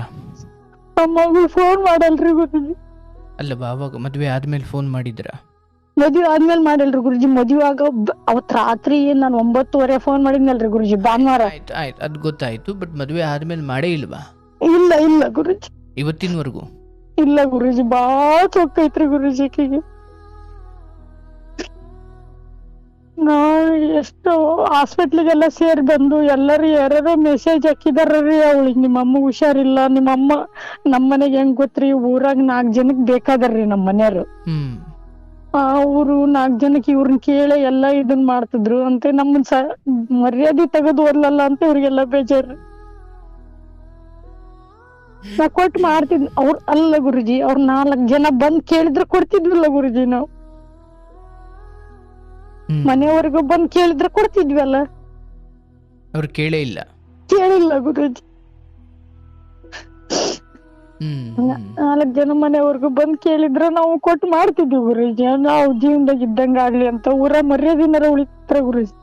ನಮ್ಮ ಮಗಳು ಫೋನ್ ಮಾಡಲ್ರಿ ಗುರುಜಿ. ಅಲ್ಲ, ಅವಾಗ ಮದ್ವೆ ಆದ್ಮೇಲೆ ಫೋನ್ ಮಾಡಿದ್ರ? ಮದ್ವೆ ಆದ್ಮೇಲೆ ಮಾಡಲ್ರಿ ಗುರುಜಿ. ಮದ್ವೆ ಆಗ ಅವತ್ ರಾತ್ರಿ ನಾನು 9:30 ಫೋನ್ ಮಾಡಿದ್ನಲ್ರಿ ಗುರುಜಿ, ಭಾನುವಾರ. ಆಯ್ತು ಅದ್ ಗೊತ್ತಾಯ್ತು, ಬಟ್ ಮದ್ವೆ ಆದ್ಮೇಲೆ ಮಾಡೇ ಇಲ್ವಾ? ಇಲ್ಲ ಗುರುಜಿ, ಇವತ್ತಿನವರೆಗೂ ಇಲ್ಲ ಗುರುಜಿ. ಬಾಳ ಚೊಕ್ಕೈತ್ರಿ ಗುರುಜಿ ಆಕಿಗೆ. ನಾವ್ ಎಷ್ಟು ಹಾಸ್ಪಿಟ್ಲಿಗೆಲ್ಲ ಸೇರಿ ಬಂದು ಎಲ್ಲರೂ ಯಾರ್ಯಾರೋ ಮೆಸೇಜ್ ಹಾಕಿದಾರ್ರಿ ಅವಳಿಗೆ, ನಿಮ್ಮಮ್ಮ ಹುಷಾರಿಲ್ಲ, ನಿಮ್ಮಮ್ಮ ನಮ್ಮನೆಗೆ ಹೆಂಗ್ ಗೊತ್ತ್ರಿ, ಊರಾಗ 4 ಜನಕ್ ಬೇಕಾದಾರ್ರಿ ನಮ್ ಮನೆಯವ್ರು. ಅವ್ರು 4 ಜನಕ್ಕೆ ಇವ್ರನ್ನ ಕೇಳಿ ಎಲ್ಲಾ ಇದನ್ ಮಾಡ್ತಿದ್ರು ಅಂತ. ನಮ್ಮನ್ ಮರ್ಯಾದೆ ತೆಗೆದು ಓದ್ಲಲ್ಲ ಅಂತ ಇವ್ರಿಗೆಲ್ಲ ಬೇಜಾರ್ರಿ. ನಾ ಕೊಟ್ಟು ಮಾಡ್ತಿದ್ ಅವ್ರ ಅಲ್ಲ ಗುರುಜಿ, ಅವ್ರ 4 ಜನ ಬಂದ್ ಕೇಳಿದ್ರೆ ಕೊಡ್ತಿದ್ವಿಲ್ಲ ಗುರುಜಿ ನಾವು. ಮನೆಯವರೆಗೂ ಬಂದ್ ಕೇಳಿದ್ರೆ ಕೊಡ್ತಿದ್ವಲ್ಲ, ಅವ್ರು ಕೇಳೇ ಇಲ್ಲ. ಕೇಳಿಲ್ಲ ಗುರುಜಿ. ಹ್ಮ್ ಹ್ಮ್ 4 ಜನ ಮನೆಯವರೆಗೂ ಬಂದ್ ಕೇಳಿದ್ರ ನಾವು ಕೊಟ್ಟು ಮಾಡ್ತಿದ್ವಿ ಗುರುಜಿ. ನಾವು ಜೀವನದಾಗ ಇದ್ದಂಗ ಆಗ್ಲಿ ಅಂತ ಊರ ಮರ್ಯಾದಿನಾರ ಉಳಿತಾರ ಗುರುಜಿ.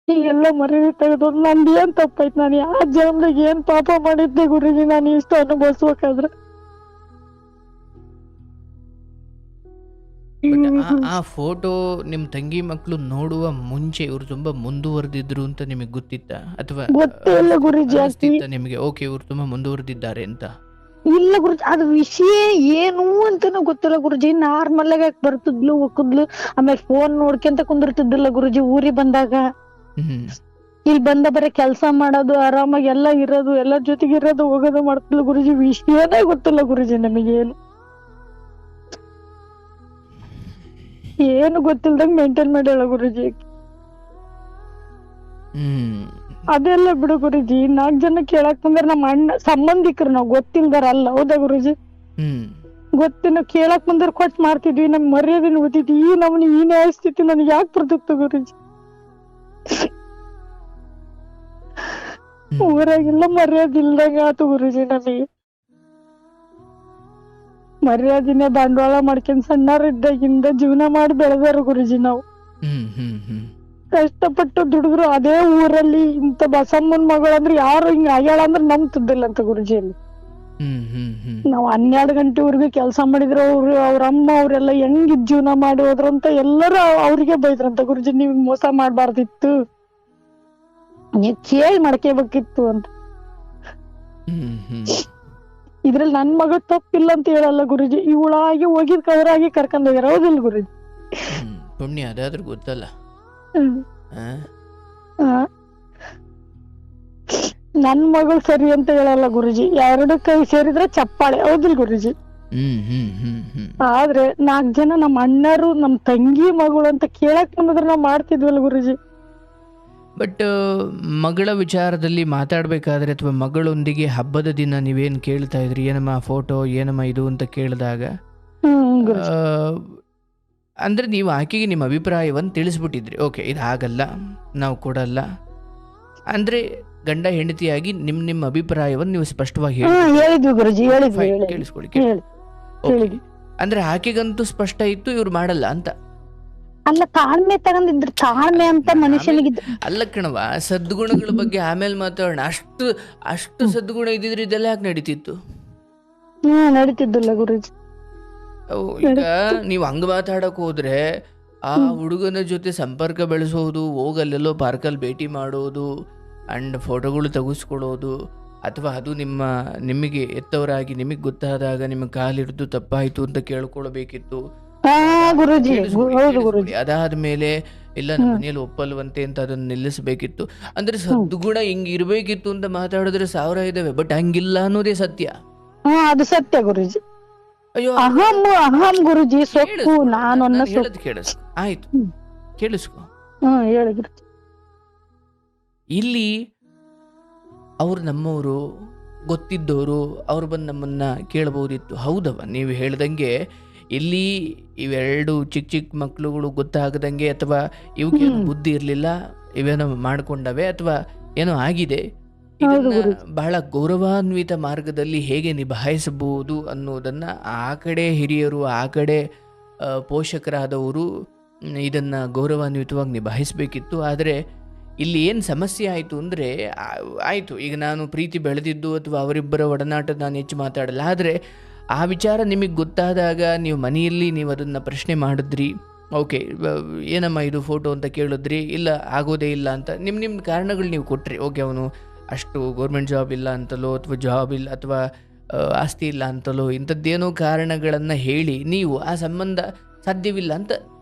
ಈಗೆಲ್ಲ ಮರ್ಯಾದೆ ತೆಗೆದು ನಂದು ಏನ್ ತಪ್ಪಾಯ್ತು, ನಾನು ಯಾವ ಜನ್ಮದಾಗ ಏನ್ ಪಾಪ ಮಾಡಿದ್ದೆ ಗುರುಜಿ ನಾನು ಇಷ್ಟು ಅನುಭವಿಸ್ಬೇಕಾದ್ರೆ. ಬಟ್ ಆ ಫೋಟೋ ನಿಮ್ಮ ತಂಗಿ ಮಕ್ಕಳು ನೋಡುವ ಮುಂಚೆ ಇವ್ರು ತುಂಬಾ ಮುಂದುವರೆದಿದ್ರು ಅಂತ ನಿಮಗೆ ಗೊತ್ತಿತ್ತಾ, ಅಥವಾ ಗೊತ್ತೇ ಇಲ್ಲ ಗುರುಜಿ. ಅನಿಸ್ತಿತ್ತ ನಿಮಗೆ ಓಕೆ ಇವ್ರು ತುಂಬಾ ಮುಂದುವರೆದಿದ್ದಾರೆ ಅಂತ? ಇಲ್ಲ ಗುರುಜಿ, ಅದು ವಿಷಯ ಏನು ಅಂತಾನು ಗೊತ್ತಿಲ್ಲ ಗುರುಜಿ. ನಾರ್ಮಲ್ ಆಗಿ ಬರ್ತಿದ್ಲು ಹೋಗಿದ್ಲು, ಆಮೇಲೆ ಫೋನ್ ನೋಡ್ಕೊಂತ ಕುಂದಿರ್ತಿದ್ದಿಲ್ಲ ಗುರುಜಿ. ಊರಿಗೆ ಬಂದಾಗ ಹ್ಮ್ ಇಲ್ಲಿ ಬಂದ ಬರೀ ಕೆಲ್ಸ ಮಾಡೋದು, ಆರಾಮಾಗಿ ಎಲ್ಲ ಇರೋದು, ಎಲ್ಲರ ಜೊತೆಗೆ ಇರೋದು, ಹೋಗೋದು ಮಾಡ್ತಿದ್ಲು ಗುರುಜಿ. ವಿಷಯನೇ ಗೊತ್ತಿಲ್ಲ ಗುರುಜಿ ನಮಗೇನು, ಏನು ಗೊತ್ತಿಲ್ದಂಗ ಮೇಂಟೈನ್ ಮಾಡ್ಯಾಳ ಗುರುಜಿ. ಹ್ಮ್ ಅದೆಲ್ಲ ಬಿಡು ಗುರುಜಿ. 4 ಜನ ಕೇಳಕ್ ಬಂದ್ರ ನಮ್ಮ ಅಣ್ಣ ಸಂಬಂಧಿಕರು, ನಾವ್ ಗೊತ್ತಿಲ್ದಾರ ಅಲ್ಲ. ಹೌದಾ ಗುರುಜಿ? ಹ್ಮ್ ಗೊತ್ತಿನ ಕೇಳಕ್ ಬಂದ್ರ ಕೊಟ್ ಮಾಡ್ತಿದ್ವಿ, ನಮ್ ಮರ್ಯಾದೆ ಉಳಿತಿದ್ವಿ. ಈ ನಮ್ನಿ ಈ ನ್ಯಾಯ ಸ್ಥಿತಿ ನನಗೆ ಯಾಕೆ ಬರ್ತಿತ್ತು ಗುರುಜಿ? ಊರಾಗೆಲ್ಲ ಮರ್ಯಾದೆ ಇಲ್ದಂಗ ಆತು ಗುರುಜಿ ನಮಗೆ. ಮರ್ಯಾದಿನೇ ಬಂಡವಾಳ ಮಾಡ್ಕೊಂಡ್ ಸಣ್ಣರಿದ್ದಾಗಿಂದ ಜೀವನ ಮಾಡಿ ಬೆಳೆದಾರ ಗುರುಜಿ ನಾವು. ಹ್ಮ್ ಹ್ಮ್ ಹ್ಮ್ ಕಷ್ಟಪಟ್ಟು ದುಡಿದ್ರು ಅದೇ ಊರಲ್ಲಿ. ಇಂತ ಬಸಮ್ಮನ್ ಮಗಳಂದ್ರೆ ಯಾರು ಹಿಂಗ ಆಗ್ಯಾಳ ಅಂದ್ರೆ ನಂಬ್ತಿದ್ದಿಲ್ಲ ಅಂತ ಗುರುಜಿಯಲ್ಲಿ. ಹ್ಮ್ ಹ್ಮ್ ಹ್ಮ್ ನಾವ್ 12 ಗಂಟೆವರೆಗೂ ಕೆಲಸ ಮಾಡಿದ್ರು. ಅವ್ರ ಅಮ್ಮ ಅವ್ರೆಲ್ಲ ಹೆಂಗ್ ಜೀವನ ಮಾಡಿ ಹೋದ್ರಂತ ಎಲ್ಲರೂ ಅವ್ರಿಗೆ ಬೈದ್ರಂತ ಗುರುಜಿ. ನೀವ್ ಮೋಸ ಮಾಡ್ಬಾರ್ದಿತ್ತು, ನೀವ್ ಕೇಳಿ ಮಾಡ್ಕೋಬೇಕಿತ್ತು ಅಂತ. ಹ್ಮ್ ಹ್ಮ್ ಇದ್ರಲ್ಲಿ ನನ್ ಮಗ ತಪ್ಪಿಲ್ಲ ಅಂತ ಹೇಳಲ್ಲ ಗುರುಜಿ. ಇವಳಾಗಿ ಹೋಗಿದ್ ಕವರಾಗಿ ಕರ್ಕೊಂಡ್ ಹೋಗ್ಯಾರ. ಹೌದಿಲ್ಲ ಗುರುಜಿ? ಪುಣ್ಯ ಅದಾದ್ರೂ ಗೊತ್ತಲ್ಲ. ಆ? ಆ. ನನ್ ಮಗಳು ಸರಿ ಅಂತ ಹೇಳಲ್ಲ ಗುರುಜಿ. 2 ಕೈ ಸೇರಿದ್ರೆ ಚಪ್ಪಾಳೆ. ಹೌದಿಲ್ಲ ಗುರುಜಿ? ಹ್ಮ್ ಹ್ಮ್ ಹ್ಮ್ ಹ್ಮ್ ಆದ್ರೆ 4 ಜನ ನಮ್ ಅಣ್ಣರು ನಮ್ ತಂಗಿ ಮಗಳು ಅಂತ ಕೇಳಕ್ ಬಂದ್ರೆ ನಾವ್ ಮಾಡ್ತಿದ್ವಲ್ಲ ಗುರುಜಿ. ಬಟ್ ಮಗಳ ವಿಚಾರದಲ್ಲಿ ಮಾತಾಡಬೇಕಾದ್ರೆ ಅಥವಾ ಮಗಳೊಂದಿಗೆ ಹಬ್ಬದ ದಿನ ನೀವೇನು ಕೇಳ್ತಾ ಇದ್ರಿ, ಏನಮ್ಮ ಫೋಟೋ ಏನಮ್ಮ ಇದು ಅಂತ ಕೇಳಿದಾಗ ಗುರುಜಿ. ಅಂದರೆ ನೀವು ಆಕೆಗೆ ನಿಮ್ಮ ಅಭಿಪ್ರಾಯವನ್ನು ತಿಳಿಸ್ಬಿಟ್ಟಿದ್ರಿ, ಓಕೆ ಇದು ಆಗಲ್ಲ ನಾವು ಕೊಡಲ್ಲ ಅಂದರೆ ಗಂಡ ಹೆಂಡತಿಯಾಗಿ ನಿಮ್ಮ ಅಭಿಪ್ರಾಯವನ್ನು ನೀವು ಸ್ಪಷ್ಟವಾಗಿ ಹೇಳಿದ್ವಿ ಗುರುಜಿ, ಹೇಳಿದ್ವಿ. ಕೇಳಿಸ್ಕೊಳ್ಳಿ. ಓಕೆ, ಅಂದರೆ ಆಕೆಗಂತೂ ಸ್ಪಷ್ಟ ಇತ್ತು ಇವ್ರು ಮಾಡಲ್ಲ ಅಂತ. ಅಲ್ಲ, ತಾಳ್ಮೆ ತಗೊಂಡಿದ್ರು. ತಾಳ್ಮೆ ಅಂತ ಮನುಷ್ಯನಿಗೆ ಅಲ್ಲ ಕಣವ, ಸದ್ಗುಣಗಳ ಬಗ್ಗೆ ಆಮೇಲೆ ಮಾತಾಡೋಣ. ಅಷ್ಟು ಸದ್ಗುಣ ಇದ್ದಿದ್ರೆ ಇದೆಲ್ಲ ಯಾಕೆ ನಡೀತಿತ್ತು? ನಡೀತಿದ್ದಿಲ್ಲ ಗುರುಜಿ. ಈಗ ನೀವು ಹಂಗ ಮಾತಾಡಕ್ ಹೋದ್ರೆ ಆ ಹುಡುಗನ ಜೊತೆ ಸಂಪರ್ಕ ಬೆಳೆಸೋದು, ಹೋಗಲ್ಲೆಲ್ಲೋ ಪಾರ್ಕಲ್ಲಿ ಭೇಟಿ ಮಾಡೋದು ಅಂಡ್ ಫೋಟೋಗಳು ತೆಗೆಸ್ಕೊಳ್ಳೋದು, ಅಥವಾ ಅದು ನಿಮಗೆ ಎತ್ತವರಾಗಿ ನಿಮಗೆ ಗೊತ್ತಾದಾಗ ನಿಮ್ಮ ಕಾಲಿಡ್ದು ತಪ್ಪಾಯ್ತು ಅಂತ ಕೇಳ್ಕೊಳ್ಬೇಕಿತ್ತು. ಅದಾದ್ಮೇಲೆ ಇಲ್ಲ ನಮ್ಮ ಮನೆಯಲ್ಲಿ ಒಪ್ಪಲ್ವಂತೆ ಅಂತ ಅದನ್ನ ನಿಲ್ಲಿಸಬೇಕಿತ್ತು. ಅಂದ್ರೆ ಸದ್ಗುಣ ಹಿಂಗ್ ಇರ್ಬೇಕಿತ್ತು ಅಂತ ಮಾತಾಡಿದ್ರೆ 1000 ಇದಾವೆ, ಬಟ್ ಹಂಗಿಲ್ಲ ಅನ್ನೋದೇ ಸತ್ಯ. ಅದು ಸತ್ಯ ಗುರುಜಿ. ಅಯ್ಯೋ ಅಹಂ ಗುರುಜಿ, ಸೊಕ್ಕು ನಾನು ಹೇಳದ್ ಕೇಳಿಸ್ಕೊ. ಆಯ್ತು, ಕೇಳಿಸ್ಕೊ. ಹೇಳಿ ಗುರುಜಿ. ಇಲ್ಲಿ ಅವ್ರು ನಮ್ಮವರು, ಗೊತ್ತಿದ್ದವರು, ಅವ್ರು ಬಂದು ನಮ್ಮನ್ನ ಕೇಳಬಹುದಿತ್ತು. ಹೌದವ, ನೀವು ಹೇಳ್ದಂಗೆ ಇಲ್ಲಿ ಇವೆರಡು ಚಿಕ್ಕ ಮಕ್ಕಳುಗಳು ಗೊತ್ತಾಗದಂಗೆ, ಅಥವಾ ಇವಕ್ಕೇನು ಬುದ್ಧಿ ಇರಲಿಲ್ಲ, ಇವೇನೋ ಮಾಡ್ಕೊಂಡವೆ ಅಥವಾ ಏನೋ ಆಗಿದೆ, ಇದನ್ನ ಬಹಳ ಗೌರವಾನ್ವಿತ ಮಾರ್ಗದಲ್ಲಿ ಹೇಗೆ ನಿಭಾಯಿಸಬಹುದು ಅನ್ನೋದನ್ನ ಆ ಕಡೆ ಹಿರಿಯರು, ಆ ಕಡೆ ಪೋಷಕರಾದವರು ಇದನ್ನ ಗೌರವಾನ್ವಿತವಾಗಿ ನಿಭಾಯಿಸಬೇಕಿತ್ತು. ಆದರೆ ಇಲ್ಲಿ ಏನು ಸಮಸ್ಯೆ ಆಯಿತು ಅಂದರೆ, ಆಯಿತು ಈಗ ನಾನು ಪ್ರೀತಿ ಬೆಳೆದಿದ್ದು ಅಥವಾ ಅವರಿಬ್ಬರ ಒಡನಾಟ ನಾನು ಹೆಚ್ಚು ಮಾತಾಡಲ್ಲ, ಆದರೆ ಆ ವಿಚಾರ ನಿಮಗೆ ಗೊತ್ತಾದಾಗ ನೀವು ಮನೆಯಲ್ಲಿ ನೀವು ಅದನ್ನು ಪ್ರಶ್ನೆ ಮಾಡಿದ್ರಿ. ಓಕೆ, ಏನಮ್ಮ ಇದು ಫೋಟೋ ಅಂತ ಕೇಳಿದ್ರಿ, ಇಲ್ಲ ಆಗೋದೇ ಇಲ್ಲ ಅಂತ ನಿಮ್ಮ ಕಾರಣಗಳು ನೀವು ಕೊಟ್ರಿ. ಓಕೆ, ಅವನು ಅಷ್ಟು ಗೌರ್ಮೆಂಟ್ ಜಾಬ್ ಇಲ್ಲ ಅಂತಲೋ, ಅಥವಾ ಜಾಬ್ ಇಲ್ಲ, ಅಥವಾ ಆಸ್ತಿ ಇಲ್ಲ ಅಂತಲೋ, ಇಂಥದ್ದೇನೋ ಕಾರಣಗಳನ್ನು ಹೇಳಿ ನೀವು ಆ ಸಂಬಂಧ ಸಾಧ್ಯವಿಲ್ಲ ಅಂತ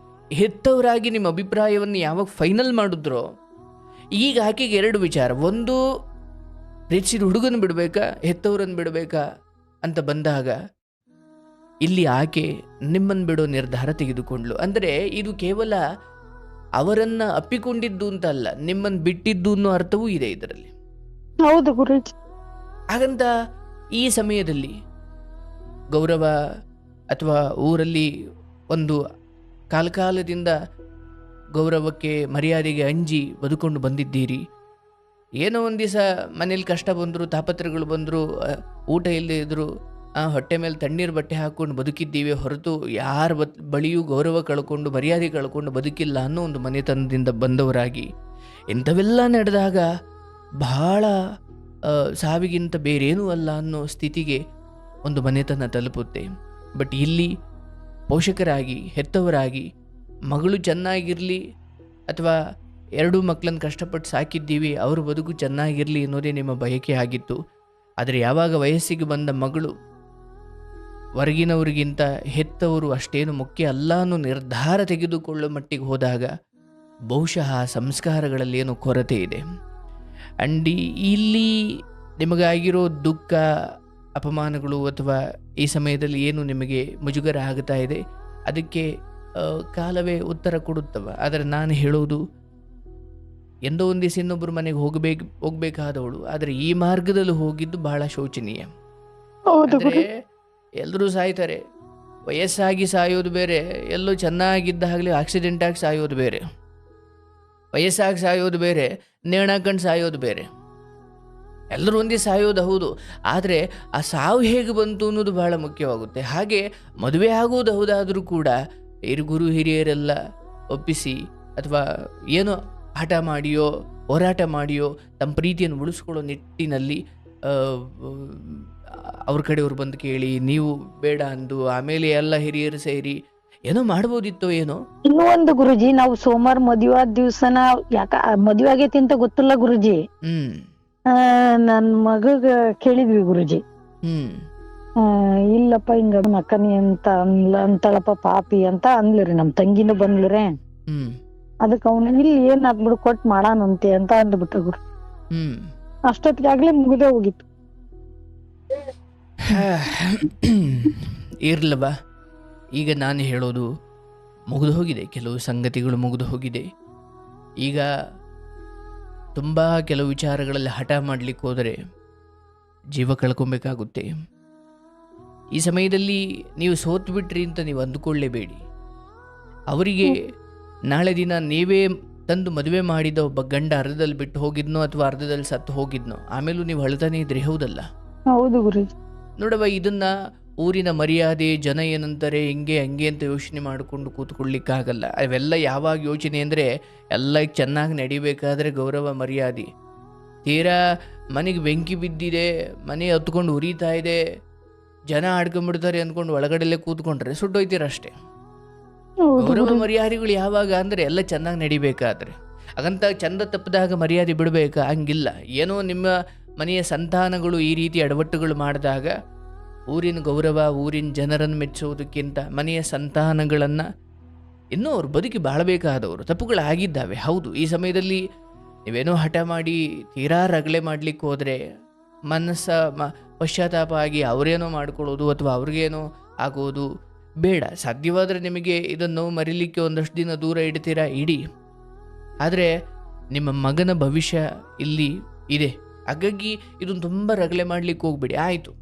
ಹೆತ್ತವರಾಗಿ ನಿಮ್ಮ ಅಭಿಪ್ರಾಯವನ್ನು ಯಾವಾಗ ಫೈನಲ್ ಮಾಡಿದ್ರೋ, ಈಗ ಆಕೆಗೆ 2 ವಿಚಾರ. ಒಂದು, ಪ್ರೀತಿಸಿದ ಹುಡುಗನ ಬಿಡಬೇಕಾ, ಹೆತ್ತವರನ್ನು ಬಿಡಬೇಕಾ ಅಂತ ಬಂದಾಗ ಇಲ್ಲಿ ಆಕೆ ನಿಮ್ಮನ್ನು ಬಿಡೋ ನಿರ್ಧಾರ ತೆಗೆದುಕೊಂಡ್ಲು. ಅಂದರೆ ಇದು ಕೇವಲ ಅವರನ್ನು ಅಪ್ಪಿಕೊಂಡಿದ್ದು ಅಂತ ಅಲ್ಲ, ನಿಮ್ಮನ್ನು ಬಿಟ್ಟಿದ್ದು ಅನ್ನೋ ಅರ್ಥವೂ ಇದೆ ಇದರಲ್ಲಿ. ಹೌದು ಗುರುಜಿ. ಹಾಗಂತ ಈ ಸಮಯದಲ್ಲಿ ಗೌರವ ಅಥವಾ ಊರಲ್ಲಿ ಒಂದು ಕಾಲಕಾಲದಿಂದ ಗೌರವಕ್ಕೆ ಮರ್ಯಾದೆಗೆ ಅಂಜಿ ಬದುಕೊಂಡು ಬಂದಿದ್ದೀರಿ. ಏನೋ ಒಂದು ದಿವಸ ಮನೇಲಿ ಕಷ್ಟ ಬಂದರು, ತಾಪತ್ರಗಳು ಬಂದರು, ಊಟ ಇಲ್ಲದೆ ಇದ್ದರು, ಹೊಟ್ಟೆ ಮೇಲೆ ತಣ್ಣೀರು ಬಟ್ಟೆ ಹಾಕ್ಕೊಂಡು ಬದುಕಿದ್ದೀವಿ ಹೊರತು ಯಾರ ಬಳಿಯೂ ಗೌರವ ಕಳ್ಕೊಂಡು ಮರ್ಯಾದೆ ಕಳ್ಕೊಂಡು ಬದುಕಿಲ್ಲ ಅನ್ನೋ ಒಂದು ಮನೆತನದಿಂದ ಬಂದವರಾಗಿ ಇಂಥವೆಲ್ಲ ನಡೆದಾಗ ಬಹಳ ಸಾವಿಗಿಂತ ಬೇರೇನೂ ಅಲ್ಲ ಅನ್ನೋ ಸ್ಥಿತಿಗೆ ಒಂದು ಮನೆತನ ತಲುಪುತ್ತೆ. ಬಟ್ ಇಲ್ಲಿ ಪೋಷಕರಾಗಿ ಹೆತ್ತವರಾಗಿ ಮಗಳು ಚೆನ್ನಾಗಿರಲಿ ಅಥವಾ ಎರಡೂ ಮಕ್ಕಳನ್ನು ಕಷ್ಟಪಟ್ಟು ಸಾಕಿದ್ದೀವಿ, ಅವ್ರ ಬದುಕು ಚೆನ್ನಾಗಿರಲಿ ಅನ್ನೋದೇ ನಿಮ್ಮ ಬಯಕೆ ಆಗಿತ್ತು. ಆದರೆ ಯಾವಾಗ ವಯಸ್ಸಿಗೆ ಬಂದ ಮಗಳು ಹೊರಗಿನವ್ರಿಗಿಂತ ಹೆತ್ತವರು ಅಷ್ಟೇನು ಮುಖ್ಯ ಅಲ್ಲ ಅನ್ನೋ ನಿರ್ಧಾರ ತೆಗೆದುಕೊಳ್ಳೋ ಮಟ್ಟಿಗೆ ಹೋದಾಗ ಬಹುಶಃ ಸಂಸ್ಕಾರಗಳಲ್ಲಿ ಏನೋ ಕೊರತೆ ಇದೆ. ಆ್ಯಂಡ್ ಇಲ್ಲಿ ನಿಮಗಾಗಿರೋ ದುಃಖ, ಅಪಮಾನಗಳು ಅಥವಾ ಈ ಸಮಯದಲ್ಲಿ ಏನು ನಿಮಗೆ ಮುಜುಗರ ಆಗ್ತಾ ಇದೆ ಅದಕ್ಕೆ ಕಾಲವೇ ಉತ್ತರ ಕೊಡುತ್ತವ. ಆದರೆ ನಾನು ಹೇಳೋದು, ಎಂದೋ ಒಂದು ದಿವಸ ಇನ್ನೊಬ್ಬರು ಮನೆಗೆ ಹೋಗಬೇಕಾದವಳು, ಆದರೆ ಈ ಮಾರ್ಗದಲ್ಲಿ ಹೋಗಿದ್ದು ಬಹಳ ಶೋಚನೀಯ. ಅಂದರೆ ಎಲ್ಲರೂ ಸಾಯ್ತಾರೆ, ವಯಸ್ಸಾಗಿ ಸಾಯೋದು ಬೇರೆ, ಎಲ್ಲೋ ಚೆನ್ನಾಗಿದ್ದಾಗಲೇ ಆಕ್ಸಿಡೆಂಟ್ ಆಗಿ ಸಾಯೋದು ಬೇರೆ, ವಯಸ್ಸಾಗಿ ಸಾಯೋದು ಬೇರೆ, ನೇಣಾಕಂಡು ಸಾಯೋದು ಬೇರೆ. ಎಲ್ಲರೂ ಒಂದೇ ಸಾಯೋದು ಹೌದು, ಆದರೆ ಆ ಸಾವು ಹೇಗೆ ಬಂತು ಅನ್ನೋದು ಬಹಳ ಮುಖ್ಯವಾಗುತ್ತೆ. ಹಾಗೆ ಮದುವೆ ಆಗೋದು ಹೌದಾದರೂ ಕೂಡ ಗುರು ಹಿರಿಯರೆಲ್ಲ ಒಪ್ಪಿಸಿ ಅಥವಾ ಏನೋ ಹಠ ಮಾಡಿಯೋ ಹೋರಾಟ ಮಾಡಿಯೋ ತಮ್ಮ ಪ್ರೀತಿಯನ್ನು ಉಳಿಸ್ಕೊಳ್ಳೋ ನಿಟ್ಟಿನಲ್ಲಿ ಅವ್ರ ಕಡೆಯವ್ರು ಬಂದು ಕೇಳಿ ನೀವು ಬೇಡ ಅಂದು ಆಮೇಲೆ ಎಲ್ಲ ಹಿರಿಯರು ಸೇರಿ ಏನೋ ಮಾಡ್ಬೋದಿತ್ತೋ ಏನೋ. ಇನ್ನೂ ಒಂದು ಗುರುಜಿ, ನಾವು ಸೋಮವಾರ ಮದುವೆ ಆದ ದಿವ್ಸನ ಯಾಕ ಮದುವೆ ಆಗೈತಿ ಅಂತ ಗೊತ್ತಿಲ್ಲ ಗುರುಜಿ. ನನ್ ಮಗಗ ಕೇಳಿದ್ವಿ ಗುರುಜಿ. ಇಲ್ಲಪ್ಪ ಹಿಂಗ ಅಕ್ಕನಿ ಅಂತ ಅಂತಳಪ್ಪ ಪಾಪಿ ಅಂತ ಅಂದ್ಲಿರಿ. ನಮ್ ತಂಗಿನೂ ಬಂದ್ಲಿರೆ. ಅದಕ್ಕೆ ಅವನು ಇಲ್ಲಿ ಏನ್ ಆಗ್ಬಿಡು ಕೊಟ್ ಮಾಡಾನಂತೆ ಅಂತ ಅಂದ್ಬಿಟ್ಟ ಗುರು. ಅಷ್ಟೊತ್ತಿಗಾಗ್ಲೇ ಮುಗಿದೇ ಹೋಗಿತ್ತು. ಇರ್ಲವಾ, ಈಗ ನಾನು ಹೇಳೋದು ಮುಗಿದು ಹೋಗಿದೆ, ಕೆಲವು ಸಂಗತಿಗಳು ಮುಗಿದು ಹೋಗಿದೆ. ಈಗ ತುಂಬ ಕೆಲವು ವಿಚಾರಗಳಲ್ಲಿ ಹಠ ಮಾಡಲಿಕ್ಕೆ ಹೋದರೆ ಜೀವ ಕಳ್ಕೊಬೇಕಾಗುತ್ತೆ. ಈ ಸಮಯದಲ್ಲಿ ನೀವು ಸೋತು ಬಿಟ್ರಿ ಅಂತ ನೀವು ಅಂದುಕೊಳ್ಳೇಬೇಡಿ. ಅವರಿಗೆ ನಾಳೆ ದಿನ ನೀವೇ ತಂದು ಮದುವೆ ಮಾಡಿದ ಒಬ್ಬ ಗಂಡ ಅರ್ಧದಲ್ಲಿ ಬಿಟ್ಟು ಹೋಗಿದ್ನೋ ಅಥವಾ ಅರ್ಧದಲ್ಲಿ ಸತ್ತು ಹೋಗಿದ್ನೋ, ಆಮೇಲೂ ನೀವು ಅಳ್ತಾನೆ ಇದ್ರಿ, ಹೌದಲ್ಲ? ಹೌದು ಗುರು. ನೋಡವ, ಇದನ್ನ ಊರಿನ ಮರ್ಯಾದೆ, ಜನ ಏನಂತಾರೆ, ಹಿಂಗೆ ಹಂಗೆ ಅಂತ ಯೋಚನೆ ಮಾಡಿಕೊಂಡು ಕೂತ್ಕೊಳ್ಳಿಕ್ಕಾಗಲ್ಲ. ಅವೆಲ್ಲ ಯಾವಾಗ ಯೋಚನೆ ಅಂದರೆ ಎಲ್ಲ ಚೆನ್ನಾಗಿ ನಡಿಬೇಕಾದ್ರೆ ಗೌರವ ಮರ್ಯಾದೆ. ತೀರಾ ಮನೆಗೆ ಬೆಂಕಿ ಬಿದ್ದಿದೆ, ಮನೆ ಹತ್ಕೊಂಡು ಉರಿತಾ ಇದೆ, ಜನ ಆಡ್ಕೊಂಡ್ಬಿಡ್ತಾರೆ ಅಂದ್ಕೊಂಡು ಒಳಗಡೆಲ್ಲೇ ಕೂತ್ಕೊಂಡ್ರೆ ಸುಟ್ಟೋಯ್ತೀರಷ್ಟೇ. ಗೌರವ ಮರ್ಯಾದೆಗಳು ಯಾವಾಗ ಅಂದರೆ ಎಲ್ಲ ಚೆನ್ನಾಗಿ ನಡಿಬೇಕಾದ್ರೆ. ಹಾಗಂತ ಚಂದ ತಪ್ಪದಾಗ ಮರ್ಯಾದೆ ಬಿಡಬೇಕಾ? ಹಂಗಿಲ್ಲ. ಏನೋ ನಿಮ್ಮ ಮನೆಯ ಸಂತಾನಗಳು ಈ ರೀತಿ ಅಡವಟ್ಟುಗಳು ಮಾಡಿದಾಗ ಊರಿನ ಗೌರವ, ಊರಿನ ಜನರನ್ನು ಮೆಚ್ಚೋದಕ್ಕಿಂತ ಮನೆಯ ಸಂತಾನಗಳನ್ನು ಇನ್ನೂ ಅವ್ರು ಬದುಕಿ ಬಾಳಬೇಕಾದವರು. ತಪ್ಪುಗಳಾಗಿದ್ದಾವೆ, ಹೌದು. ಈ ಸಮಯದಲ್ಲಿ ನೀವೇನೋ ಹಠ ಮಾಡಿ ತೀರಾ ರಗಳೆ ಮಾಡಲಿಕ್ಕೆ ಹೋದರೆ ಪಶ್ಚಾತ್ತಾಪ ಆಗಿ ಅವರೇನೋ ಮಾಡ್ಕೊಳ್ಳೋದು ಅಥವಾ ಅವ್ರಿಗೇನೋ ಆಗೋದು ಬೇಡ. ಸಾಧ್ಯವಾದರೆ ನಿಮಗೆ ಇದನ್ನು ಮರಿಲಿಕ್ಕೆ ಒಂದಷ್ಟು ದಿನ ದೂರ ಇಡ್ತೀರಾ, ಇಡಿ. ಆದರೆ ನಿಮ್ಮ ಮಗನ ಭವಿಷ್ಯ ಇಲ್ಲಿ ಇದೆ. ಹಾಗಾಗಿ ಇದನ್ನು ತುಂಬ ರಗಳೆ ಮಾಡಲಿಕ್ಕೆ ಹೋಗ್ಬೇಡಿ, ಆಯಿತು.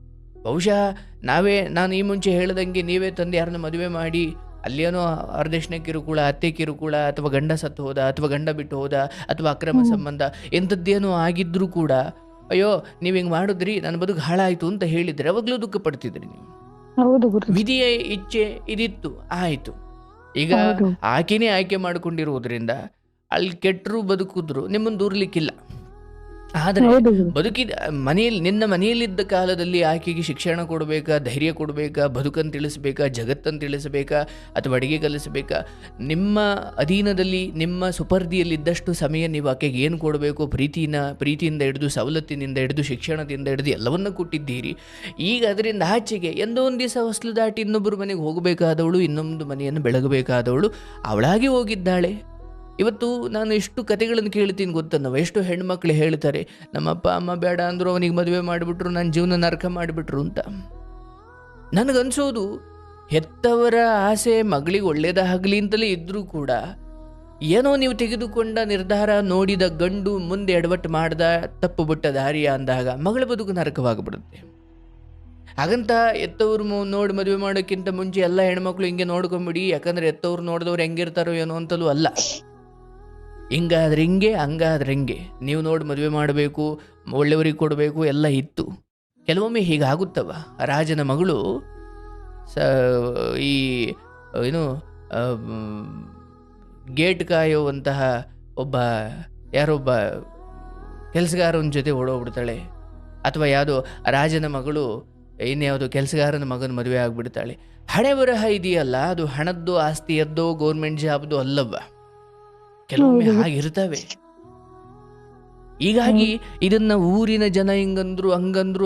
ಬಹುಶಃ ನಾನು ಈ ಮುಂಚೆ ಹೇಳ್ದಂಗೆ ನೀವೇ ತಂದೆ ಯಾರನ್ನ ಮದುವೆ ಮಾಡಿ ಅಲ್ಲೇನೋ ವರದಕ್ಷಿಣೆ ಕಿರುಕುಳ, ಅತ್ತೆ ಕಿರುಕುಳ, ಅಥವಾ ಗಂಡ ಸತ್ತು ಹೋದ ಅಥವಾ ಗಂಡ ಬಿಟ್ಟು ಹೋದ ಅಥವಾ ಅಕ್ರಮ ಸಂಬಂಧ ಎಂಥದ್ದೇನೋ ಆಗಿದ್ರೂ ಕೂಡ ಅಯ್ಯೋ ನೀವು ಹಿಂಗೆ ಮಾಡಿದ್ರಿ, ನನ್ನ ಬದುಕು ಹಾಳಾಯಿತು ಅಂತ ಹೇಳಿದ್ರೆ ಅವಾಗಲೂ ದುಃಖ ಪಡ್ತಿದ್ರಿ ನೀವು. ವಿಧಿಯ ಇಚ್ಛೆ ಇದಿತ್ತು, ಆಯಿತು. ಈಗ ಆಕೆನೇ ಆಯ್ಕೆ ಮಾಡಿಕೊಂಡಿರುವುದರಿಂದ ಅಲ್ಲಿ ಕೆಟ್ಟರು ಬದುಕಿದ್ರು ನಿಮ್ಮನ್ನು ದೂರ್ಲಿಕ್ಕಿಲ್ಲ. ಆದರೆ ನಿನ್ನ ಮನೆಯಲ್ಲಿದ್ದ ಕಾಲದಲ್ಲಿ ಆಕೆಗೆ ಶಿಕ್ಷಣ ಕೊಡಬೇಕಾ, ಧೈರ್ಯ ಕೊಡಬೇಕಾ, ಬದುಕನ್ನು ತಿಳಿಸ್ಬೇಕಾ, ಜಗತ್ತನ್ನು ತಿಳಿಸಬೇಕಾ ಅಥವಾ ಅಡಿಗೆ ಕಲಿಸಬೇಕಾ? ನಿಮ್ಮ ಅಧೀನದಲ್ಲಿ ನಿಮ್ಮ ಸುಪರ್ದಿಯಲ್ಲಿದ್ದಷ್ಟು ಸಮಯ ನೀವು ಆಕೆಗೆ ಏನು ಕೊಡಬೇಕು, ಪ್ರೀತಿಯಿಂದ ಹಿಡಿದು, ಸವಲತ್ತಿನಿಂದ ಹಿಡಿದು, ಶಿಕ್ಷಣದಿಂದ ಹಿಡಿದು ಎಲ್ಲವನ್ನೂ ಕೊಟ್ಟಿದ್ದೀರಿ. ಈಗ ಅದರಿಂದ ಆಚೆಗೆ ಎಂದೋ ಒಂದು ದಿವಸ ಹೊಸಲು ದಾಟಿ ಇನ್ನೊಬ್ಬರು ಮನೆಗೆ ಹೋಗಬೇಕಾದವಳು, ಇನ್ನೊಂದು ಮನೆಯನ್ನು ಬೆಳಗಬೇಕಾದವಳು ಅವಳಾಗಿ ಹೋಗಿದ್ದಾಳೆ. ಇವತ್ತು ನಾನು ಎಷ್ಟು ಕತೆಗಳನ್ನು ಕೇಳ್ತೀನಿ ಗೊತ್ತನ್ನವ. ಎಷ್ಟು ಹೆಣ್ಮಕ್ಳು ಹೇಳ್ತಾರೆ, ನಮ್ಮಪ್ಪ ಅಮ್ಮ ಬೇಡ ಅಂದರು, ಅವನಿಗೆ ಮದುವೆ ಮಾಡಿಬಿಟ್ರು, ನನ್ನ ಜೀವನ ನರಕ ಮಾಡಿಬಿಟ್ರು ಅಂತ. ನನಗನ್ಸೋದು, ಹೆತ್ತವರ ಆಸೆ ಮಗಳಿಗೆ ಒಳ್ಳೇದಾಗಲಿ ಅಂತಲೇ ಇದ್ದರೂ ಕೂಡ ಏನೋ ನೀವು ತೆಗೆದುಕೊಂಡ ನಿರ್ಧಾರ, ನೋಡಿದ ಗಂಡು ಮುಂದೆ ಎಡವಟ್ಟು ಮಾಡ್ದ, ತಪ್ಪು ಬಿಟ್ಟ ದಾರಿಯ ಅಂದಾಗ ಮಗಳ ಬದುಕು ನರಕವಾಗಿಬಿಡುತ್ತೆ. ಹಾಗಂತ ಎತ್ತವ್ರು ನೋಡಿ ಮದುವೆ ಮಾಡೋಕ್ಕಿಂತ ಮುಂಚೆ ಎಲ್ಲ ಹೆಣ್ಮಕ್ಳು ಹಿಂಗೆ ನೋಡ್ಕೊಂಬಿಡಿ, ಯಾಕಂದ್ರೆ ಎತ್ತವ್ರು ನೋಡಿದವ್ರು ಹೆಂಗಿರ್ತಾರೋ ಏನೋ ಅಂತಲೂ ಅಲ್ಲ. ಹಿಂಗಾದ್ರೆ ಹಿಂಗೆ, ಹಂಗಾದ್ರೆ ಹಿಂಗೆ, ನೀವು ನೋಡಿ ಮದುವೆ ಮಾಡಬೇಕು, ಒಳ್ಳೆಯವ್ರಿಗೆ ಕೊಡಬೇಕು ಎಲ್ಲ ಇತ್ತು. ಕೆಲವೊಮ್ಮೆ ಹೀಗಾಗುತ್ತವ. ರಾಜನ ಮಗಳು ಈ ಏನು ಗೇಟ್ ಕಾಯುವಂತಹ ಯಾರೊಬ್ಬ ಕೆಲಸಗಾರನ ಜೊತೆ ಓಡೋಗ್ಬಿಡ್ತಾಳೆ, ಅಥವಾ ಯಾವುದೋ ರಾಜನ ಮಗಳು ಇನ್ಯಾವುದೋ ಕೆಲಸಗಾರನ ಮಗನ ಮದುವೆ ಆಗಿಬಿಡ್ತಾಳೆ. ಹಣೆ ಬರಹ ಇದೆಯಲ್ಲ, ಅದು ಹಣದ್ದು, ಆಸ್ತಿಯದ್ದೋ, ಗೌರ್ಮೆಂಟ್ ಜಾಬ್ದು ಅಲ್ಲವ್ವ. ಕೆಲವೊಮ್ಮೆ ಹಾಗಿರ್ತವೆ. ಹೀಗಾಗಿ ಇದನ್ನ ಊರಿನ ಜನ ಹಿಂಗಂದ್ರು,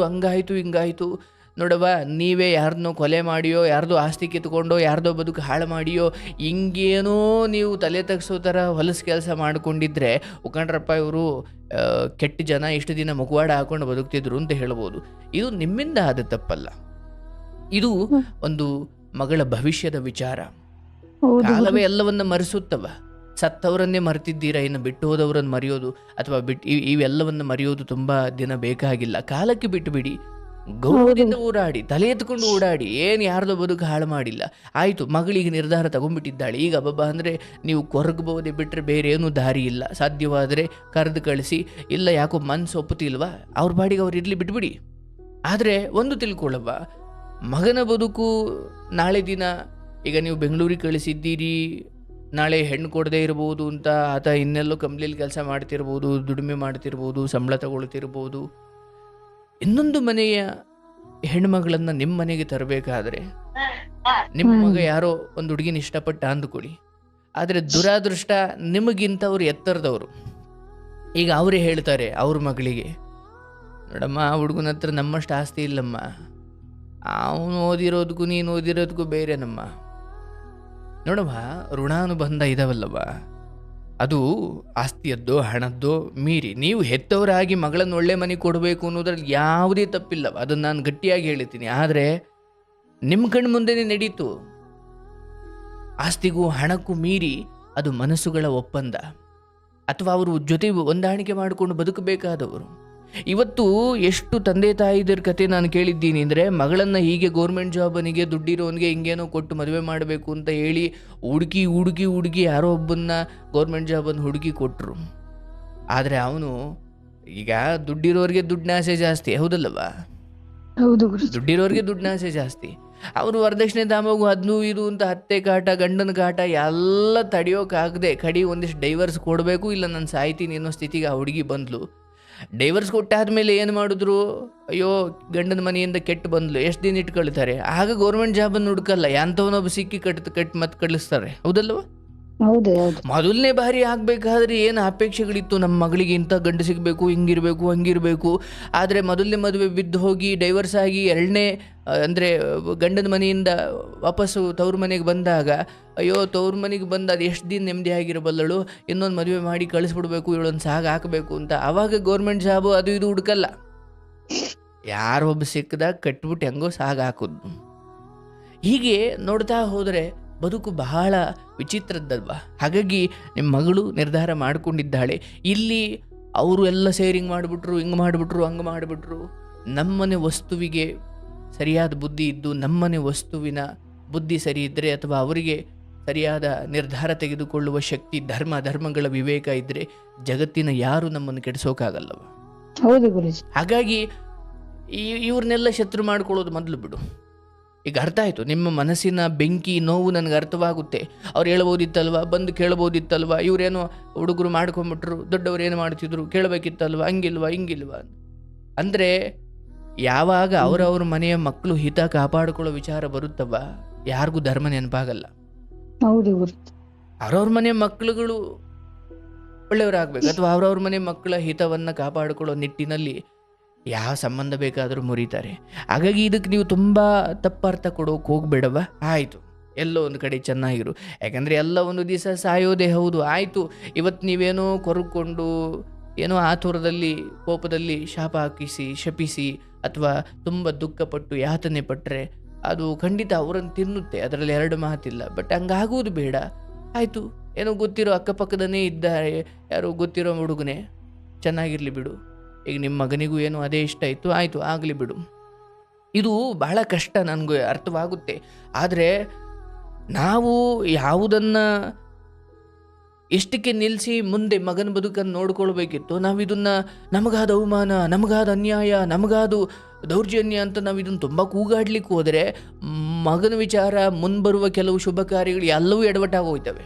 ಹಂಗಾಯ್ತು, ಹಿಂಗಾಯ್ತು. ನೋಡವ್ವ, ನೀವೇ ಯಾರನ್ನೋ ಕೊಲೆ ಮಾಡಿಯೋ, ಯಾರ್ದೋ ಆಸ್ತಿ ಕಿತ್ಕೊಂಡೋ, ಯಾರ್ದೋ ಬದುಕು ಹಾಳು ಮಾಡಿಯೋ, ಹಿಂಗೇನೋ ನೀವು ತಲೆ ತಗ್ಸೋ ಥರ ಹೊಲಸು ಕೆಲಸ ಮಾಡ್ಕೊಂಡಿದ್ರೆ ಉಕಂಡ್ರಪ್ಪ ಇವರು ಕೆಟ್ಟ ಜನ, ಇಷ್ಟು ದಿನ ಮುಖವಾಡ ಹಾಕೊಂಡು ಬದುಕ್ತಿದ್ರು ಅಂತ ಹೇಳ್ಬೋದು. ಇದು ನಿಮ್ಮಿಂದ ಆದ ತಪ್ಪಲ್ಲ. ಇದು ಒಂದು ಮಗಳ ಭವಿಷ್ಯದ ವಿಚಾರ. ಕಾಲವೇ ಎಲ್ಲವನ್ನ ಮರೆಸುತ್ತವ. ಸತ್ತವರನ್ನೇ ಮರೆತಿದ್ದೀರಾ, ಇನ್ನು ಬಿಟ್ಟು ಹೋದವರನ್ನು ಮರೆಯೋದು ಅಥವಾ ಇವೆಲ್ಲವನ್ನು ಮರೆಯೋದು ತುಂಬಾ ದಿನ ಬೇಕಾಗಿಲ್ಲ. ಕಾಲಕ್ಕೆ ಬಿಟ್ಟು ಬಿಡಿ, ಗೌರವದಿಂದ ಓಡಾಡಿ, ತಲೆ ಎತ್ಕೊಂಡು ಓಡಾಡಿ. ಏನು ಯಾರ್ದೋ ಬದುಕು ಹಾಳು ಮಾಡಿಲ್ಲ. ಆಯಿತು, ಮಗಳಿಗೆ ನಿರ್ಧಾರ ತಗೊಂಡ್ಬಿಟ್ಟಿದ್ದಾಳೆ. ಈಗ ಅಬ್ಬಬ್ಬ ಅಂದರೆ ನೀವು ಕೊರಗಬಹುದೇ ಬಿಟ್ಟರೆ ಬೇರೆ ಏನೂ ದಾರಿ ಇಲ್ಲ. ಸಾಧ್ಯವಾದರೆ ಕರೆದು ಕಳಿಸಿ, ಇಲ್ಲ ಯಾಕೋ ಮನಸ್ಸು ಒಪ್ಪುತ್ತಿಲ್ವಾ, ಅವ್ರ ಬಾಡಿಗೆ ಅವ್ರು ಇರಲಿ, ಬಿಟ್ಬಿಡಿ. ಆದರೆ ಒಂದು ತಿಳ್ಕೊಳ್ಳವ್ವ, ಮಗನ ಬದುಕು ನಾಳೆ ದಿನ, ಈಗ ನೀವು ಬೆಂಗಳೂರಿಗೆ ಕಳಿಸಿದ್ದೀರಿ, ನಾಳೆ ಹೆಣ್ಣು ಕೊಡದೇ ಇರ್ಬೋದು ಅಂತ ಆತ ಇನ್ನೆಲ್ಲೋ ಕಂಪ್ನಿಲಿ ಕೆಲಸ ಮಾಡ್ತಿರ್ಬೋದು, ದುಡಿಮೆ ಮಾಡ್ತಿರ್ಬೋದು, ಸಂಬಳ ತಗೊಳ್ತಿರ್ಬೋದು. ಇನ್ನೊಂದು ಮನೆಯ ಹೆಣ್ಮಗಳನ್ನು ನಿಮ್ಮ ಮನೆಗೆ ತರಬೇಕಾದ್ರೆ ನಿಮ್ಮ ಮಗ ಯಾರೋ ಒಂದು ಹುಡುಗಿನ ಇಷ್ಟಪಟ್ಟ ಅಂದುಕೊಳ್ಳಿ. ಆದರೆ ದುರಾದೃಷ್ಟ ನಿಮಗಿಂತ ಅವ್ರು ಎತ್ತರದವರು. ಈಗ ಅವರೇ ಹೇಳ್ತಾರೆ ಅವ್ರ ಮಗಳಿಗೆ, ನೋಡಮ್ಮ, ಆ ಹುಡುಗನ ಹತ್ರ ನಮ್ಮಷ್ಟು ಆಸ್ತಿ ಇಲ್ಲಮ್ಮ, ಅವನು ಓದಿರೋದಕ್ಕೂ ನೀನು ಓದಿರೋದಕ್ಕೂ ಬೇರೆನಮ್ಮ. ನೋಡಮ್ಮ, ಋಣಾನುಬಂಧ ಇದಾವಲ್ಲವ, ಅದು ಆಸ್ತಿಯದ್ದೋ ಹಣದ್ದೋ ಮೀರಿ ನೀವು ಹೆತ್ತವರಾಗಿ ಮಗಳನ್ನು ಒಳ್ಳೆ ಮನೆಗೆ ಕೊಡಬೇಕು ಅನ್ನೋದ್ರಲ್ಲಿ ಯಾವುದೇ ತಪ್ಪಿಲ್ಲವ. ಅದನ್ನು ನಾನು ಗಟ್ಟಿಯಾಗಿ ಹೇಳ್ತೀನಿ. ಆದರೆ ನಿಮ್ಮ ಕಣ್ಣು ಮುಂದೆನೇ ನಡೀತು. ಆಸ್ತಿಗೂ ಹಣಕ್ಕೂ ಮೀರಿ ಅದು ಮನಸ್ಸುಗಳ ಒಪ್ಪಂದ, ಅಥವಾ ಅವರು ಜೊತೆ ಹೊಂದಾಣಿಕೆ ಮಾಡಿಕೊಂಡು ಬದುಕಬೇಕಾದವರು. ಇವತ್ತು ಎಷ್ಟು ತಂದೆ ತಾಯಿದರ ಕತೆ ನಾನು ಕೇಳಿದ್ದೀನಿ ಅಂದರೆ, ಮಗಳನ್ನು ಹೀಗೆ ಗೌರ್ಮೆಂಟ್ ಜಾಬನಿಗೆ, ದುಡ್ಡಿರೋನಿಗೆ ಹಿಂಗೇನೋ ಕೊಟ್ಟು ಮದುವೆ ಮಾಡಬೇಕು ಅಂತ ಹೇಳಿ ಹುಡುಕಿ ಯಾರೋ ಒಬ್ಬನ್ನ ಗೌರ್ಮೆಂಟ್ ಜಾಬನ್ನು ಹುಡುಕಿ ಕೊಟ್ಟರು. ಆದರೆ ಅವನು ಈಗ ದುಡ್ಡಿರೋರಿಗೆ ದುಡ್ಡಿನ ಆಸೆ ಜಾಸ್ತಿ, ಹೌದಲ್ಲವ? ದುಡ್ಡಿರೋರಿಗೆ ದುಡ್ಡಿನ ಆಸೆ ಜಾಸ್ತಿ. ಅವರು ವರದಕ್ಷಿಣೆ ತಾಮಗು ಅದನ್ನು ಇದು ಅಂತ ಹತ್ತೆ ಕಾಟ, ಗಂಡನ ಕಾಟ ಎಲ್ಲ ತಡೆಯೋಕ್ಕಾಗದೆ ಕಡಿ ಒಂದಿಷ್ಟು ಡೈವರ್ಸ್ ಕೊಡಬೇಕು, ಇಲ್ಲ ನಾನು ಸಾಯ್ತೀನಿ ಅನ್ನೋ ಸ್ಥಿತಿಗೆ ಆ ಹುಡುಗಿ ಬಂದ್ಲು. ಡೈವರ್ಸ್ ಕೊಟ್ಟಾದ್ಮೇಲೆ ಏನು ಮಾಡಿದ್ರು, ಅಯ್ಯೋ ಗಂಡನ ಮನೆಯಿಂದ ಕೆಟ್ಟು ಬಂದ್ಲು, ಎಷ್ಟು ದಿನ ಇಟ್ಕೊಳ್ತಾರೆ. ಆಗ ಗೌರ್ಮೆಂಟ್ ಜಾಬನ್ನು ಹುಡುಕಲ್ಲ, ಎಂಥವನೊಬ್ಬ ಸಿಕ್ಕಿ ಕಟ್ ಮತ್ತೆ ಕಳಿಸ್ತಾರೆ, ಹೌದಲ್ವ? ಮೊದಲನೇ ಬಾರಿ ಆಗ್ಬೇಕಾದ್ರೆ ಏನು ಅಪೇಕ್ಷೆಗಳಿತ್ತು, ನಮ್ಮ ಮಗಳಿಗೆ ಇಂಥ ಗಂಡು ಸಿಗಬೇಕು, ಹಿಂಗಿರಬೇಕು, ಹಂಗಿರಬೇಕು. ಆದರೆ ಮೊದಲನೇ ಮದುವೆ ಬಿದ್ದು ಹೋಗಿ ಡೈವರ್ಸ್ ಆಗಿ ಎರಡನೇ ಅಂದರೆ ಗಂಡನ ಮನೆಯಿಂದ ವಾಪಸ್ಸು ತವ್ರ ಮನೆಗೆ ಬಂದಾಗ, ಅಯ್ಯೋ ತವ್ರ ಮನೆಗೆ ಬಂದು ಅದು ಎಷ್ಟು ದಿನ ನೆಮ್ಮದಿ ಆಗಿರಬಲ್ಲಳು, ಇನ್ನೊಂದು ಮದುವೆ ಮಾಡಿ ಕಳಿಸ್ಬಿಡ್ಬೇಕು, ಇವಳೊಂದು ಸಾಗ ಹಾಕಬೇಕು ಅಂತ. ಆವಾಗ ಗೌರ್ಮೆಂಟ್ ಜಾಬು ಅದು ಇದು ಹುಡುಕಲ್ಲ, ಯಾರೊಬ್ಬ ಸಿಕ್ಕದಾಗ ಕಟ್ಬಿಟ್ಟು ಹೆಂಗೋ ಸಾಗ ಹಾಕೋದು. ಹೀಗೆ ನೋಡ್ತಾ ಹೋದರೆ ಬದುಕು ಬಹಳ ವಿಚಿತ್ರದ್ದಲ್ವ. ಹಾಗಾಗಿ ನಿಮ್ಮ ಮಗಳು ನಿರ್ಧಾರ ಮಾಡಿಕೊಂಡಿದ್ದಾಳೆ. ಇಲ್ಲಿ ಅವರು ಎಲ್ಲ ಸೇರಿಂಗ್ ಮಾಡಿಬಿಟ್ರು, ಹಿಂಗೆ ಮಾಡಿಬಿಟ್ರು, ಹಂಗೆ ಮಾಡಿಬಿಟ್ರು. ನಮ್ಮನೆ ವಸ್ತುವಿಗೆ ಸರಿಯಾದ ಬುದ್ಧಿ ಇದ್ದು, ನಮ್ಮನೆ ವಸ್ತುವಿನ ಬುದ್ಧಿ ಸರಿ ಇದ್ದರೆ, ಅಥವಾ ಅವರಿಗೆ ಸರಿಯಾದ ನಿರ್ಧಾರ ತೆಗೆದುಕೊಳ್ಳುವ ಶಕ್ತಿ, ಧರ್ಮಗಳ ವಿವೇಕ ಇದ್ದರೆ, ಜಗತ್ತಿನ ಯಾರು ನಮ್ಮನ್ನು ಕೆಡಿಸೋಕ್ಕಾಗಲ್ಲವ. ಹಾಗಾಗಿ ಇವ್ರನ್ನೆಲ್ಲ ಶತ್ರು ಮಾಡ್ಕೊಳ್ಳೋದು ಮೊದಲು ಬಿಡು. ಈಗ ಅರ್ಥ ಆಯಿತು, ನಿಮ್ಮ ಮನಸ್ಸಿನ ಬೆಂಕಿ ನೋವು ನನಗೆ ಅರ್ಥವಾಗುತ್ತೆ. ಅವ್ರು ಹೇಳ್ಬೋದಿತ್ತಲ್ವ, ಬಂದು ಕೇಳ್ಬೋದಿತ್ತಲ್ವ, ಇವರೇನೋ ಹುಡುಗರು ಮಾಡ್ಕೊಂಬಿಟ್ರು, ದೊಡ್ಡವ್ರು ಏನು ಮಾಡ್ತಿದ್ರು, ಕೇಳಬೇಕಿತ್ತಲ್ವ, ಹಂಗಿಲ್ವ ಹಿಂಗಿಲ್ವ ಅಂದರೆ, ಯಾವಾಗ ಅವರವ್ರ ಮನೆಯ ಮಕ್ಕಳು ಹಿತ ಕಾಪಾಡಿಕೊಳ್ಳೋ ವಿಚಾರ ಬರುತ್ತವ, ಯಾರಿಗೂ ಧರ್ಮ ನೆನಪಾಗಲ್ಲ. ಅವ್ರವ್ರ ಮನೆ ಮಕ್ಕಳುಗಳು ಒಳ್ಳೆಯವರಾಗಬೇಕು, ಅಥವಾ ಅವ್ರವ್ರ ಮನೆ ಮಕ್ಕಳ ಹಿತವನ್ನು ಕಾಪಾಡಿಕೊಳ್ಳೋ ನಿಟ್ಟಿನಲ್ಲಿ ಯಾವ ಸಂಬಂಧ ಬೇಕಾದರೂ ಮುರಿತಾರೆ. ಹಾಗಾಗಿ ಇದಕ್ಕೆ ನೀವು ತುಂಬ ತಪ್ಪರ್ಥ ಕೊಡೋಕೆ ಹೋಗ್ಬೇಡವ. ಆಯಿತು, ಎಲ್ಲೋ ಒಂದು ಕಡೆ ಚೆನ್ನಾಗಿರು, ಯಾಕಂದರೆ ಎಲ್ಲ ಒಂದು ದಿವಸ ಸಾಯೋದೇ. ಹೌದು, ಆಯಿತು, ಇವತ್ತು ನೀವೇನೋ ಕೊರಕೊಂಡು ಏನೋ ಆತುರದಲ್ಲಿ ಕೋಪದಲ್ಲಿ ಶಾಪ ಹಾಕಿಸಿ ಶಪಿಸಿ ಅಥವಾ ತುಂಬ ದುಃಖಪಟ್ಟು ಯಾತನೆ ಪಟ್ಟರೆ ಅದು ಖಂಡಿತ ಅವರನ್ನು ತಿನ್ನುತ್ತೆ, ಅದರಲ್ಲಿ ಎರಡು ಮಾತಿಲ್ಲ. ಬಟ್ ಹಂಗಾಗೋದು ಬೇಡ. ಆಯಿತು, ಏನೋ ಗೊತ್ತಿರೋ ಅಕ್ಕಪಕ್ಕದನೇ ಇದ್ದಾರೆ, ಯಾರೋ ಗೊತ್ತಿರೋ ಹುಡುಗನೇ, ಚೆನ್ನಾಗಿರಲಿ ಬಿಡು. ಈಗ ನಿಮ್ಮ ಮಗನಿಗೂ ಏನೋ ಅದೇ ಇಷ್ಟ ಇತ್ತು, ಆಯಿತು ಆಗಲಿ ಬಿಡು. ಇದು ಬಹಳ ಕಷ್ಟ, ನನಗೆ ಅರ್ಥವಾಗುತ್ತೆ. ಆದರೆ ನಾವು ಯಾವುದನ್ನು ಎಷ್ಟಕ್ಕೆ ನಿಲ್ಲಿಸಿ ಮುಂದೆ ಮಗನ ಬದುಕನ್ನು ನೋಡ್ಕೊಳ್ಬೇಕಿತ್ತು, ನಾವು ಇದನ್ನು ನಮಗಾದ ಅವಮಾನ, ನಮಗಾದ ಅನ್ಯಾಯ, ನಮಗಾದ ದೌರ್ಜನ್ಯ ಅಂತ ನಾವು ಇದನ್ನು ತುಂಬ ಕೂಗಾಡ್ಲಿಕ್ಕೆ ಹೋದರೆ ಮಗನ ವಿಚಾರ, ಮುಂಬರುವ ಕೆಲವು ಶುಭ ಕಾರ್ಯಗಳು ಎಲ್ಲವೂ ಎಡವಟ್ಟಾಗೋಯ್ತವೆ.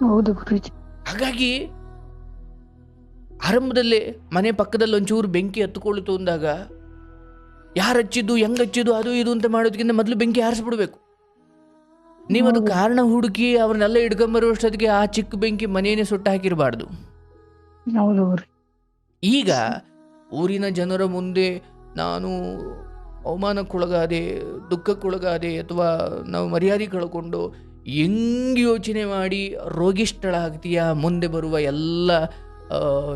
ಹೌದು ಗುರುಜಿ. ಹಾಗಾಗಿ ಆರಂಭದಲ್ಲೇ ಮನೆ ಪಕ್ಕದಲ್ಲಿ ಒಂಚೂರು ಬೆಂಕಿ ಹತ್ತುಕೊಳ್ತು ಅಂದಾಗ ಯಾರು ಹಚ್ಚಿದ್ದು, ಹೆಂಗೆ ಹಚ್ಚಿದ್ದು, ಅದು ಇದು ಅಂತ ಮಾಡೋದಕ್ಕಿಂತ ಮೊದಲು ಬೆಂಕಿ ಆರಿಸ್ಬಿಡ್ಬೇಕು. ನೀವು ಅದು ಕಾರಣ ಹುಡುಕಿ ಅವ್ರನ್ನೆಲ್ಲ ಹಿಡ್ಕೊಂಬರುವಷ್ಟೊತ್ತಿಗೆ ಆ ಚಿಕ್ಕ ಬೆಂಕಿ ಮನೆಯೇ ಸುಟ್ಟು ಹಾಕಿರಬಾರ್ದು. ಹೌದು ಗುರು. ಈಗ ಊರಿನ ಜನರ ಮುಂದೆ ನಾನು ಅವಮಾನಕ್ಕೊಳಗಾದೆ, ದುಃಖಕ್ಕೊಳಗಾದೆ, ಅಥವಾ ನಾವು ಮರ್ಯಾದೆ ಕಳ್ಕೊಂಡು ಹೆಂಗೆ ಯೋಚನೆ ಮಾಡಿ ರೋಗಿಷ್ಠಳಾಗ್ತೀಯ, ಮುಂದೆ ಬರುವ ಎಲ್ಲ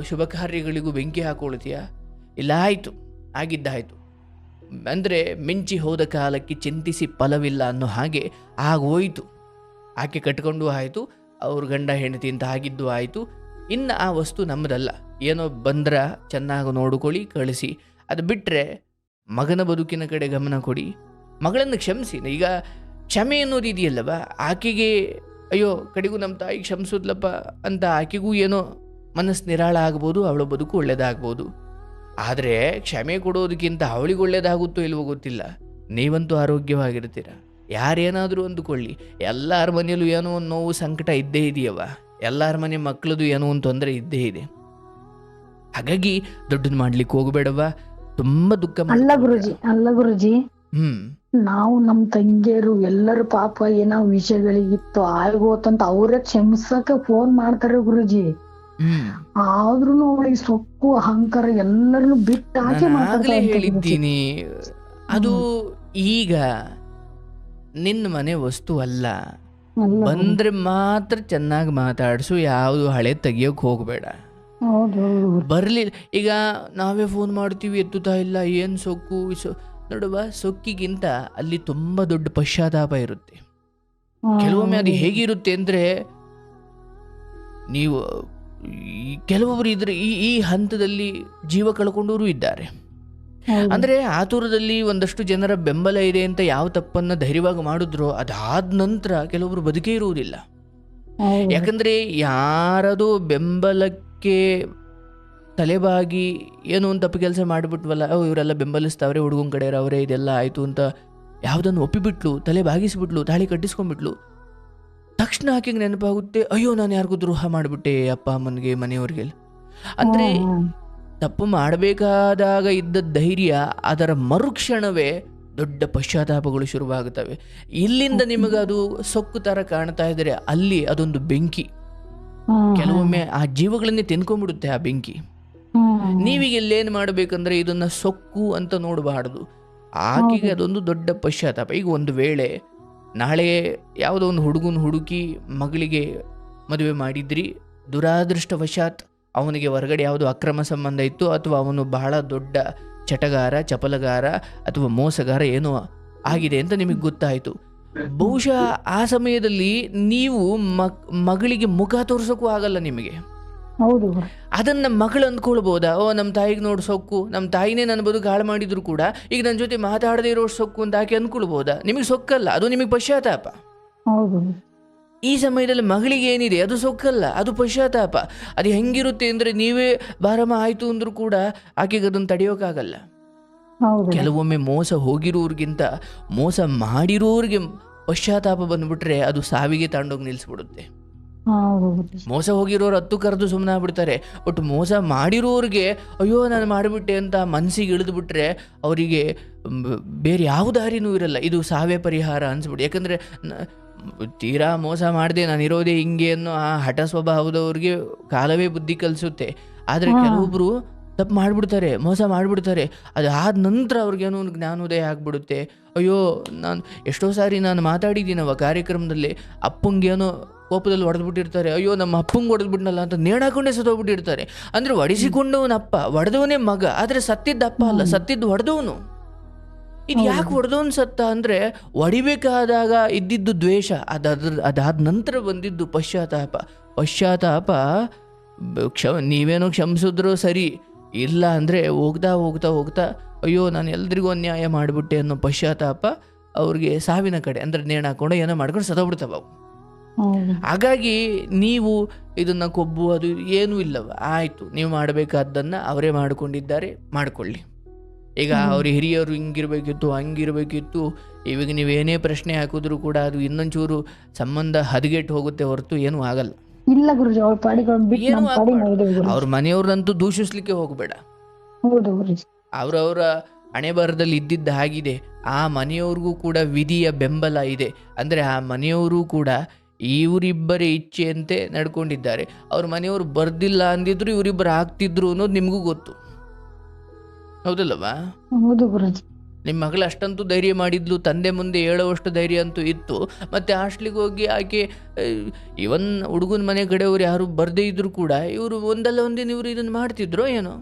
ಶುಭ ಕಾರ್ಯಗಳಿಗೂ ಬೆಂಕಿ ಹಾಕೊಳ್ತೀಯ? ಇಲ್ಲ, ಆಯಿತು, ಆಗಿದ್ದಾಯಿತು. ಅಂದರೆ ಮಿಂಚಿ ಹೋದ ಕಾಲಕ್ಕೆ ಚಿಂತಿಸಿ ಫಲವಿಲ್ಲ ಅನ್ನೋ ಹಾಗೆ ಆಗೋಯ್ತು. ಆಕೆ ಕಟ್ಕೊಂಡು ಆಯಿತು, ಅವ್ರ ಗಂಡ ಹೆಂಡತಿ ಅಂತ ಆಗಿದ್ದು ಆಯಿತು. ಇನ್ನು ಆ ವಸ್ತು ನಮ್ಮದಲ್ಲ. ಏನೋ ಬಂದ್ರ ಚೆನ್ನಾಗಿ ನೋಡ್ಕೊಳ್ಳಿ, ಕಳಿಸಿ. ಅದು ಬಿಟ್ಟರೆ ಮಗನ ಬದುಕಿನ ಕಡೆ ಗಮನ ಕೊಡಿ, ಮಗಳನ್ನು ಕ್ಷಮಿಸಿ. ಈಗ ಕ್ಷಮೆ ಅನ್ನೋದು ಇದೆಯಲ್ಲವ, ಆಕೆಗೆ ಅಯ್ಯೋ ಕಡೆಗೂ ನಮ್ಮ ತಾಯಿ ಕ್ಷಮಿಸೋದ್ಲಪ್ಪ ಅಂತ ಆಕೆಗೂ ಏನೋ ಮನಸ್ಸು ನಿರಾಳ ಆಗ್ಬೋದು, ಅವಳ ಬದುಕು ಒಳ್ಳೇದಾಗ್ಬೋದು. ಆದರೆ ಕ್ಷಮೆ ಕೊಡೋದಕ್ಕಿಂತ ಅವಳಿಗೆ ಒಳ್ಳೇದಾಗುತ್ತೋ ಇಲ್ವೋ ಗೊತ್ತಿಲ್ಲ. ನೀವಂತೂ ಆರೋಗ್ಯವಾಗಿರ್ತೀರ. ಯಾರೇನಾದರೂ ಅಂದುಕೊಳ್ಳಿ, ಎಲ್ಲರ ಮನೆಯಲ್ಲೂ ಏನೋ ಒಂದು ನೋವು ಸಂಕಟ ಇದ್ದೇ ಇದೆಯವ. ಎಲ್ಲರ ಮನೆ ಮಕ್ಕಳದು ಏನೋ ಒಂದು ತೊಂದರೆ ಇದ್ದೇ ಇದೆ. ಹಾಗಾಗಿ ದೊಡ್ಡದು ಮಾಡ್ಲಿಕ್ಕೆ ಹೋಗಬೇಡವ, ತುಂಬ ದುಃಖ. ಅಲ್ಲ ಗುರುಜಿ, ನಾವು ನಮ್ ತಂಗಿಯರು ಎಲ್ಲರೂ ಪಾಪ ಏನೋ ವಿಷಯಗಳಿಗಿತ್ತು ಆಗೋತಂತ ಅವರೇ ಕ್ಷಮಿಸಕ ಫೋನ್ ಮಾಡ್ತಾರೆ ಗುರುಜಿ. ಆದ್ರೂ ಅವಳಿಗೆ ಸೊಕ್ಕು ಅಹಂಕಾರ ಎಲ್ಲರನ್ನು ಬಿಟ್ಟು ಆಗಲೇ ಹೇಳಿದ್ದೀನಿ, ಅದು ಈಗ ನಿನ್ನ ಮನೆ ವಸ್ತು ಅಲ್ಲ. ಬಂದ್ರೆ ಮಾತ್ರ ಚೆನ್ನಾಗಿ ಮಾತಾಡ್ಸು, ಯಾವುದು ಹಳೆ ತೆಗಿಯೋಕೆ ಹೋಗಬೇಡ. ಬರ್ಲಿಲ್ಲ, ಈಗ ನಾವೇ ಫೋನ್ ಮಾಡ್ತೀವಿ, ಎತ್ತುತ್ತಾ ಇಲ್ಲ, ಏನು ಸೊಕ್ಕು ನೋಡುವ. ಸೊಕ್ಕಿಗಿಂತ ಅಲ್ಲಿ ತುಂಬ ದೊಡ್ಡ ಪಶ್ಚಾತ್ತಾಪ ಇರುತ್ತೆ. ಕೆಲವೊಮ್ಮೆ ಅದು ಹೇಗಿರುತ್ತೆ ಅಂದರೆ, ನೀವು ಕೆಲವೊಬ್ಬರು ಇದ್ರೆ ಈ ಹಂತದಲ್ಲಿ ಜೀವ ಕಳ್ಕೊಂಡವರು ಇದ್ದಾರೆ. ಅಂದರೆ ಆತುರದಲ್ಲಿ ಒಂದಷ್ಟು ಜನರ ಬೆಂಬಲ ಇದೆ ಅಂತ ಯಾವ ತಪ್ಪನ್ನು ಧೈರ್ಯವಾಗಿ ಮಾಡಿದ್ರೋ ಅದಾದ ನಂತರ ಕೆಲವೊಬ್ರು ಬದುಕೇ ಇರುವುದಿಲ್ಲ. ಯಾಕಂದರೆ ಯಾರದೋ ಬೆಂಬಲಕ್ಕೆ ತಲೆಬಾಗಿ ಏನೋ ಒಂದು ತಪ್ಪು ಕೆಲಸ ಮಾಡಿಬಿಟ್ವಲ್ಲ, ಇವರೆಲ್ಲ ಬೆಂಬಲಿಸ್ತಾವ್ರೆ, ಹುಡುಗನ ಕಡೆ ಅವರೇ, ಇದೆಲ್ಲ ಆಯಿತು ಅಂತ ಯಾವುದನ್ನು ಒಪ್ಪಿಬಿಟ್ಲು, ತಲೆ ಬಾಗಿಸಿಬಿಟ್ಲು, ತಾಳಿ ಕಟ್ಟಿಸ್ಕೊಂಡ್ಬಿಟ್ಲು. ತಕ್ಷಣ ಆಕೆಗೆ ನೆನಪಾಗುತ್ತೆ, ಅಯ್ಯೋ ನಾನು ಯಾರಿಗೂ ದ್ರೋಹ ಮಾಡಿಬಿಟ್ಟೆ, ಅಪ್ಪ ಅಮ್ಮನಿಗೆ, ಮನೆಯವ್ರಿಗೆ. ಅಂದರೆ ತಪ್ಪು ಮಾಡಬೇಕಾದಾಗ ಇದ್ದ ಧೈರ್ಯ ಅದರ ಮರುಕ್ಷಣವೇ ದೊಡ್ಡ ಪಶ್ಚಾತ್ತಾಪಗಳು ಶುರುವಾಗುತ್ತವೆ. ಇಲ್ಲಿಂದ ನಿಮಗದು ಸೊಕ್ಕು ಥರ ಕಾಣ್ತಾ ಇದ್ದರೆ ಅಲ್ಲಿ ಅದೊಂದು ಬೆಂಕಿ. ಕೆಲವೊಮ್ಮೆ ಆ ಜೀವಗಳನ್ನೇ ತಿನ್ಕೊಂಡ್ಬಿಡುತ್ತೆ ಆ ಬೆಂಕಿ. ನೀವೀಗ ಇಲ್ಲೇನು ಮಾಡಬೇಕಂದ್ರೆ ಇದನ್ನು ಸೊಕ್ಕು ಅಂತ ನೋಡಬಾರ್ದು. ಆಕೆಗೆ ಅದೊಂದು ದೊಡ್ಡ ಪಶ್ಚಾತ್ತಾಪ. ಈಗ ಒಂದು ವೇಳೆ ನಾಳೆ ಯಾವುದೋ ಒಂದು ಹುಡುಗನ ಹುಡುಕಿ ಮಗಳಿಗೆ ಮದುವೆ ಮಾಡಿದ್ರಿ, ದುರಾದೃಷ್ಟವಶಾತ್ ಅವನಿಗೆ ಹೊರಗಡೆ ಯಾವುದೋ ಅಕ್ರಮ ಸಂಬಂಧ ಇತ್ತು, ಅಥವಾ ಅವನು ಬಹಳ ದೊಡ್ಡ ಚಟಗಾರ, ಚಪಲಗಾರ ಅಥವಾ ಮೋಸಗಾರ ಏನೋ ಆಗಿದೆ ಅಂತ ನಿಮಗೆ ಗೊತ್ತಾಯಿತು. ಬಹುಶಃ ಆ ಸಮಯದಲ್ಲಿ ನೀವು ಮಗಳಿಗೆ ಮುಖ ತೋರ್ಸೋಕ್ಕೂ ಆಗಲ್ಲ ನಿಮಗೆ. ಅದನ್ನ ಮಗಳು ಅಂದ್ಕೊಳ್ಬೋದಾ, ಓ ನಮ್ಮ ತಾಯಿಗೆ ನೋಡಿ ಸೊಕ್ಕು, ನಮ್ಮ ತಾಯಿನೇ ನನ್ನ ಬದುಕು ಹಾಳು ಮಾಡಿದ್ರು ಕೂಡ ಈಗ ನನ್ನ ಜೊತೆ ಮಾತಾಡದೇ ಇರೋ ಸೊಕ್ಕು ಅಂತ ಆಕೆ ಅಂದ್ಕೊಳ್ಬೋದಾ? ನಿಮಗೆ ಸೊಕ್ಕಲ್ಲ, ಅದು ನಿಮಗೆ ಪಶ್ಚಾತ್ತಾಪ. ಈ ಸಮಯದಲ್ಲಿ ಮಗಳಿಗೆ ಏನಿದೆ ಅದು ಸೊಕ್ಕಲ್ಲ, ಅದು ಪಶ್ಚಾತ್ತಾಪ. ಅದು ಹೆಂಗಿರುತ್ತೆ ಅಂದರೆ, ನೀವೇ ಬಾರಮ್ಮ ಆಯಿತು ಅಂದರೂ ಕೂಡ ಆಕೆಗೆ ಅದನ್ನು ತಡೆಯೋಕ್ಕಾಗಲ್ಲ. ಕೆಲವೊಮ್ಮೆ ಮೋಸ ಹೋಗಿರೋರ್ಗಿಂತ ಮೋಸ ಮಾಡಿರೋರಿಗೆ ಪಶ್ಚಾತ್ತಾಪ ಬಂದ್ಬಿಟ್ರೆ ಅದು ಸಾವಿಗೆ ತಾಂಡೋಗಿ ನಿಲ್ಲಿಸ್ಬಿಡುತ್ತೆ. ಮೋಸ ಹೋಗಿರೋರು ಹತ್ತು ಕರೆದು ಸುಮ್ಮನೆ ಆಗ್ಬಿಡ್ತಾರೆ. ಬಟ್ ಮೋಸ ಮಾಡಿರೋರಿಗೆ ಅಯ್ಯೋ ನಾನು ಮಾಡಿಬಿಟ್ಟೆ ಅಂತ ಮನಸ್ಸಿಗೆ ಇಳಿದುಬಿಟ್ರೆ ಅವರಿಗೆ ಬೇರೆ ಯಾವ ದಾರಿನೂ ಇರಲ್ಲ, ಇದು ಸಾವೇ ಪರಿಹಾರ ಅನ್ಸ್ಬಿಟ್ಟು. ಯಾಕಂದರೆ ತೀರಾ ಮೋಸ ಮಾಡಿದೆ ನಾನು ಇರೋದೇ ಹಿಂಗೆ ಅನ್ನೋ ಆ ಹಠ ಸ್ವಭಾವದವ್ರಿಗೆ ಕಾಲವೇ ಬುದ್ಧಿ ಕಲಿಸುತ್ತೆ. ಆದರೆ ಕೆಲವೊಬ್ಬರು ತಪ್ಪು ಮಾಡಿಬಿಡ್ತಾರೆ, ಮೋಸ ಮಾಡಿಬಿಡ್ತಾರೆ. ಅದಾದ ನಂತರ ಅವ್ರಿಗೇನೋ ಒಂದು ಜ್ಞಾನೋದಯ ಆಗಿಬಿಡುತ್ತೆ. ಅಯ್ಯೋ ನಾನು ಎಷ್ಟೋ ಸಾರಿ ನಾನು ಮಾತಾಡಿದ್ದೀನವ ಕಾರ್ಯಕ್ರಮದಲ್ಲಿ, ಅಪ್ಪಂಗೇನೋ ಕೋಪದಲ್ಲಿ ಹೊಡೆದ್ಬಿಟ್ಟಿರ್ತಾರೆ, ಅಯ್ಯೋ ನಮ್ಮ ಅಪ್ಪಂಗೆ ಹೊಡೆದ್ಬಿಟ್ನಲ್ಲ ಅಂತ ನೇಣಾಕೊಂಡೇ ಸತ್ತೋಗ್ಬಿಟ್ಟಿರ್ತಾರೆ. ಅಂದರೆ ಹೊಡೆಸಿಕೊಂಡವನಪ್ಪ, ಹೊಡೆದವನೇ ಮಗ, ಆದರೆ ಸತ್ತಿದ್ದ ಅಪ್ಪ ಅಲ್ಲ, ಸತ್ತಿದ್ದು ಹೊಡೆದವನು. ಇದು ಯಾಕೆ ಹೊಡೆದವನು ಸತ್ತ ಅಂದರೆ, ಹೊಡಿಬೇಕಾದಾಗ ಇದ್ದಿದ್ದು ದ್ವೇಷ, ಅದಾದ ನಂತರ ಬಂದಿದ್ದು ಪಶ್ಚಾತ್ತಾಪ. ನೀವೇನೋ ಕ್ಷಮಿಸಿದ್ರೂ ಸರಿ, ಇಲ್ಲ ಅಂದರೆ ಹೋಗ್ತಾ ಹೋಗ್ತಾ ಹೋಗ್ತಾ ಅಯ್ಯೋ ನಾನು ಎಲ್ರಿಗೂ ಅನ್ಯಾಯ ಮಾಡಿಬಿಟ್ಟೆ ಅನ್ನೋ ಪಶ್ಚಾತ್ತಾಪ ಅವ್ರಿಗೆ ಸಾವಿನ ಕಡೆ ಅಂದರೆ ನೇಣು ಹಾಕೊಂಡು ಏನೋ ಮಾಡ್ಕೊಂಡು ಸತ್ತೋಗ್ಬಿಡ್ತಾವ ಅವು. ಹೌದು ಹಾಗಾಗಿ ನೀವು ಇದನ್ನು ಕೊಬ್ಬು ಅದು ಏನೂ ಇಲ್ಲವ, ಆಯಿತು ನೀವು ಮಾಡಬೇಕಾದ್ದನ್ನು ಅವರೇ ಮಾಡಿಕೊಂಡಿದ್ದಾರೆ, ಮಾಡಿಕೊಳ್ಳಿ. ಈಗ ಅವ್ರ ಹಿರಿಯರು ಹಿಂಗಿರ್ಬೇಕಿತ್ತು ಹಂಗಿರ್ಬೇಕಿತ್ತು, ಇವಾಗ ನೀವೇನೇ ಪ್ರಶ್ನೆ ಹಾಕಿದ್ರು ಕೂಡ ಅದು ಇನ್ನೊಂಚೂರು ಸಂಬಂಧ ಹದಗೆಟ್ಟು ಹೋಗುತ್ತೆ ಹೊರತು ಏನೂ ಆಗಲ್ಲ. ಇಲ್ಲ ಗುರುಜಿ, ಅವ್ರ ಪಾಡಿಗೆ ಅವ್ರು ಬಿಟ್ಟು ಏನೂ ನಮ್ಮ ಪಾಡಿಗೆ ಆಗ್ಬಾರ್ದು. ನಾವು ಇದ್ದೇವೆ ಗುರುಜಿ. ಅವ್ರ ಮನೆಯವ್ರನ್ನಂತೂ ದೂಷಿಸ್ಲಿಕ್ಕೆ ಹೋಗಬೇಡ. ಹೌದು ಗುರುಜಿ. ಅವರವರ ಹಣೆ ಬರದಲ್ಲಿ ಇದ್ದಿದ್ದು ಆಗಿದೆ. ಆ ಮನೆಯವ್ರಿಗೂ ಕೂಡ ವಿಧಿಯ ಬೆಂಬಲ ಇದೆ. ಅಂದರೆ ಆ ಮನೆಯವರು ಕೂಡ ಇವರಿಬ್ಬರ ಇಚ್ಛೆಯಂತೆ ನಡ್ಕೊಂಡಿದ್ದಾರೆ. ಅವ್ರ ಮನೆಯವರು ಬರ್ದಿಲ್ಲ ಅಂದಿದ್ರು ಇವರಿಬ್ಬರು ಆಗ್ತಿದ್ರು ಅನ್ನೋದು ನಿಮಗೂ ಗೊತ್ತು, ಹೌದಲ್ಲವಾ? ಹೌದು ಗುರುಜಿ. ನಿಮ್ಮ ಮಗಳು ಅಷ್ಟಂತೂ ಧೈರ್ಯ ಮಾಡಿದ್ಲು, ತಂದೆ ಮುಂದೆ ಹೇಳೋವಷ್ಟು ಧೈರ್ಯ ಅಂತೂ ಇತ್ತು. ಮತ್ತು ಹಾಸ್ಟ್ಲಿಗೆ ಹೋಗಿ ಆಕೆ ಇವನ್ ಹುಡುಗನ ಮನೆ ಕಡೆಯವ್ರು ಯಾರು ಬರದೇ ಇದ್ರು ಕೂಡ ಇವರು ಒಂದಲ್ಲ ಒಂದಿನ ಇವರು ಇದನ್ನು ಮಾಡ್ತಿದ್ರೋ ಏನೋ.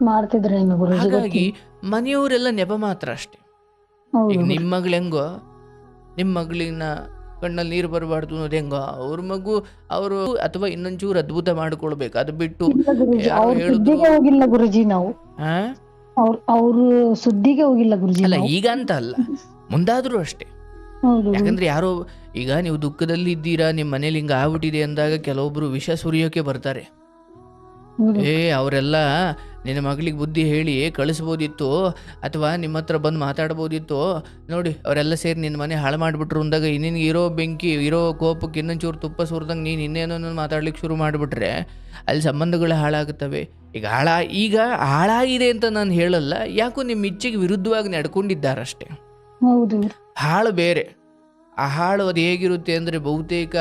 ಮಾಡ್ತಿದ್ರೇನು ಗುರುಜಿ? ಹಾಗಾಗಿ ಮನೆಯವರೆಲ್ಲ ನೆಪ ಮಾತ್ರ ಅಷ್ಟೇ. ಹೌದು ಈಗ ನಿಮ್ಮ ಮಗಳು ಹೆಂಗೋ, ನಿಮ್ಮ ಮಗಳಿನ ಕಣ್ಣಲ್ಲಿ ನೀರು ಬರಬಾರ್ದು ಅನ್ನೋದು ಹೆಂಗೋ, ಅವ್ರ ಮಗು ಅವರು ಅಥವಾ ಇನ್ನೊಂಚೂರು ಅದ್ಭುತ ಮಾಡ್ಕೊಳ್ಬೇಕು. ಅದು ಬಿಟ್ಟು ಇಲ್ಲ ಗುರುಜಿ, ಯಾರೋ ಅವ್ರ ಹೇಳಿದ್ರು ಸುದ್ದಿಗೆ ಹೋಗಿಲ್ಲ ಗುರುಜಿ ನಾವು. ಆ ಅವ್ರ ಸುದ್ದಿಗೆ ಹೋಗಿಲ್ಲ ಗುರುಜಿ ಅಲ್ಲ, ನಾವು. ಈಗ ಅಂತ ಅಲ್ಲ, ಮುಂದಾದ್ರೂ ಅಷ್ಟೇ. ಹೌದು ಯಾಕಂದ್ರೆ ಯಾರೋ ಈಗ ನೀವು ದುಃಖದಲ್ಲಿ ಇದ್ದೀರಾ, ನಿಮ್ಮ ಮನೇಲಿ ಹಿಂಗೆ ಆಗ್ಬಿಟ್ಟಿದೆ ಅಂದಾಗ ಕೆಲವೊಬ್ರು ವಿಷ ಸುರಿಯೋಕೆ ಬರ್ತಾರೆ. ಹೌದು. ಅವರೆಲ್ಲ ನಿನ್ನ ಮಗಳಿಗೆ ಬುದ್ಧಿ ಹೇಳಿ ಕಳಿಸ್ಬೋದಿತ್ತು, ಅಥವಾ ನಿಮ್ಮ ಹತ್ರ ಬಂದು ಮಾತಾಡ್ಬೋದಿತ್ತು. ನೋಡಿ ಅವರೆಲ್ಲ ಸೇರಿ ನಿನ್ನ ಮನೆ ಹಾಳು ಮಾಡಿಬಿಟ್ರು ಅಂದಾಗ ನಿನಗೆ ಇರೋ ಬೆಂಕಿ ಇರೋ ಕೋಪಕ್ಕೆ ಇನ್ನೊಂಚೂರು ತುಪ್ಪ ಸುರಿದಂಗೆ ನೀನು ಇನ್ನೇನೋ ಮಾತಾಡ್ಲಿಕ್ಕೆ ಶುರು ಮಾಡಿಬಿಟ್ರೆ ಅಲ್ಲಿ ಸಂಬಂಧಗಳು ಹಾಳಾಗುತ್ತವೆ. ಈಗ ಹಾಳಾಗಿದೆ ಅಂತ ನಾನು ಹೇಳಲ್ಲ, ಯಾಕೋ ನಿಮ್ಮ ಇಚ್ಛೆಗೆ ವಿರುದ್ಧವಾಗಿ ನಡ್ಕೊಂಡಿದ್ದಾರಷ್ಟೇ. ಹೌದು ಹಾಳು ಬೇರೆ. ಆ ಹಾಳು ಅದು ಹೇಗಿರುತ್ತೆ ಅಂದರೆ ಬಹುತೇಕ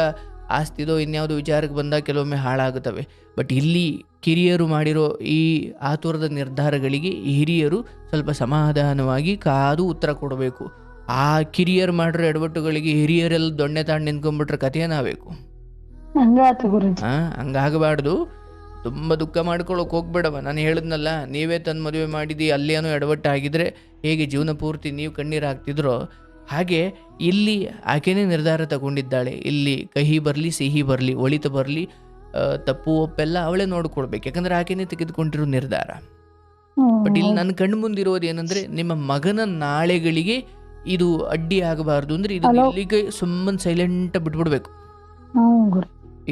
ಆಸ್ತಿದೋ ಇನ್ಯಾವುದೋ ವಿಚಾರಕ್ಕೆ ಬಂದಾಗ ಕೆಲವೊಮ್ಮೆ ಹಾಳಾಗುತ್ತವೆ. ಬಟ್ ಇಲ್ಲಿ ಕಿರಿಯರು ಮಾಡಿರೋ ಈ ಆತುರದ ನಿರ್ಧಾರಗಳಿಗೆ ಹಿರಿಯರು ಸ್ವಲ್ಪ ಸಮಾಧಾನವಾಗಿ ಕಾದು ಉತ್ತರ ಕೊಡಬೇಕು. ಆ ಕಿರಿಯರು ಮಾಡಿರೋ ಎಡವಟ್ಟುಗಳಿಗೆ ಹಿರಿಯರೆಲ್ಲ ದೊಣ್ಣೆ ತಾಂಡು ನಿಂತ್ಕೊಂಡ್ಬಿಟ್ರೆ ಕಥೆಯೇನಾಗಬೇಕು? ಹಂಗಾತು ಗುರುಜಿ. ಹಂಗಾಗಬಾರ್ದು. ತುಂಬ ದುಃಖ ಮಾಡ್ಕೊಳ್ಳೋಕೆ ಹೋಗ್ಬೇಡವ. ನಾನು ಹೇಳಿದ್ನಲ್ಲ, ನೀವೇ ತಂದು ಮದುವೆ ಮಾಡಿದ್ದು ಅಲ್ಲೇನೋ ಎಡವಟ್ಟಾಗಿದ್ರೆ ಹೇಗೆ ಜೀವನ ಪೂರ್ತಿ ನೀವು ಕಣ್ಣೀರು ಹಾಕ್ತಿದ್ರೋ ಹಾಗೆ ಇಲ್ಲಿ ಆಕೆನೇ ನಿರ್ಧಾರ ತಗೊಂಡಿದ್ದಾಳೆ. ಇಲ್ಲಿ ಕಹಿ ಬರಲಿ ಸಿಹಿ ಬರಲಿ ಒಳಿತು ಬರಲಿ ತಪ್ಪು ಒಪ್ಪೆಲ್ಲ ಅವಳೇ ನೋಡ್ಕೊಳ್ಬೇಕು, ಯಾಕಂದ್ರೆ ಆಕೆನೇ ತೆಗೆದುಕೊಂಡಿರೋ ನಿರ್ಧಾರ. ಬಟ್ ಇಲ್ಲಿ ನನ್ನ ಕಣ್ಣು ಮುಂದಿರೋದು ಏನಂದ್ರೆ, ನಿಮ್ಮ ಮಗನ ನಾಳೆಗಳಿಗೆ ಇದು ಅಡ್ಡಿ ಆಗಬಾರ್ದು ಅಂದ್ರೆ ಇದು ಇಲ್ಲಿಗೆ ಸುಮ್ಮನೆ ಸೈಲೆಂಟ್ ಬಿಟ್ಬಿಡ್ಬೇಕು.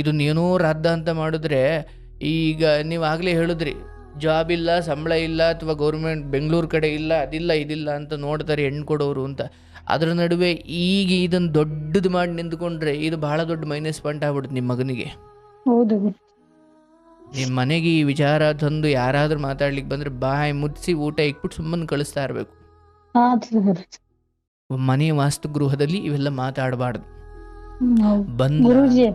ಇದನ್ನೇನೋ ರಾದ್ದ ಅಂತ ಮಾಡಿದ್ರೆ, ಈಗ ನೀವು ಆಗಲೇ ಹೇಳಿದ್ರಿ ಜಾಬ್ ಇಲ್ಲ, ಸಂಬಳ ಇಲ್ಲ, ಅಥವಾ ಗೌರ್ಮೆಂಟ್ ಬೆಂಗಳೂರು ಕಡೆ ಇಲ್ಲ, ಅದಿಲ್ಲ ಇದಿಲ್ಲ ಅಂತ ನೋಡ್ತಾರೆ ಹೆಣ್ಣು ಕೊಡೋರು ಅಂತ. ಅದರ ನಡುವೆ ಈಗ ಇದನ್ನು ದೊಡ್ಡದು ಮಾಡಿ ನಿಂತ್ಕೊಂಡ್ರೆ ಇದು ಬಹಳ ದೊಡ್ಡ ಮೈನಸ್ ಪಾಯಿಂಟ್ ಆಗ್ಬಿಡುತ್ತೆ ನಿಮ್ಮ ಮಗನಿಗೆ. ಹೌದು ನಿಮ್ಮ ಮನೆಗೆ ಈ ವಿಚಾರ ತಂದು ಯಾರಾದ್ರೂ ಮಾತಾಡ್ಲಿಕ್ಕೆ ಬಂದ್ರೆ ಬಾಯಿ ಮುಚ್ಚಿಸಿ ಊಟ ಇಕ್ಬಿಟ್ಟು ಸುಮ್ಮನೆ ಕಳಿಸ್ತಾ ಇರಬೇಕು. ಮನೆ ವಾಸ್ತುಗೃಹದಲ್ಲಿ ಇವೆಲ್ಲ ಮಾತಾಡಬಾರ್ದು. ಬಂದ ಗುರುಜಿ,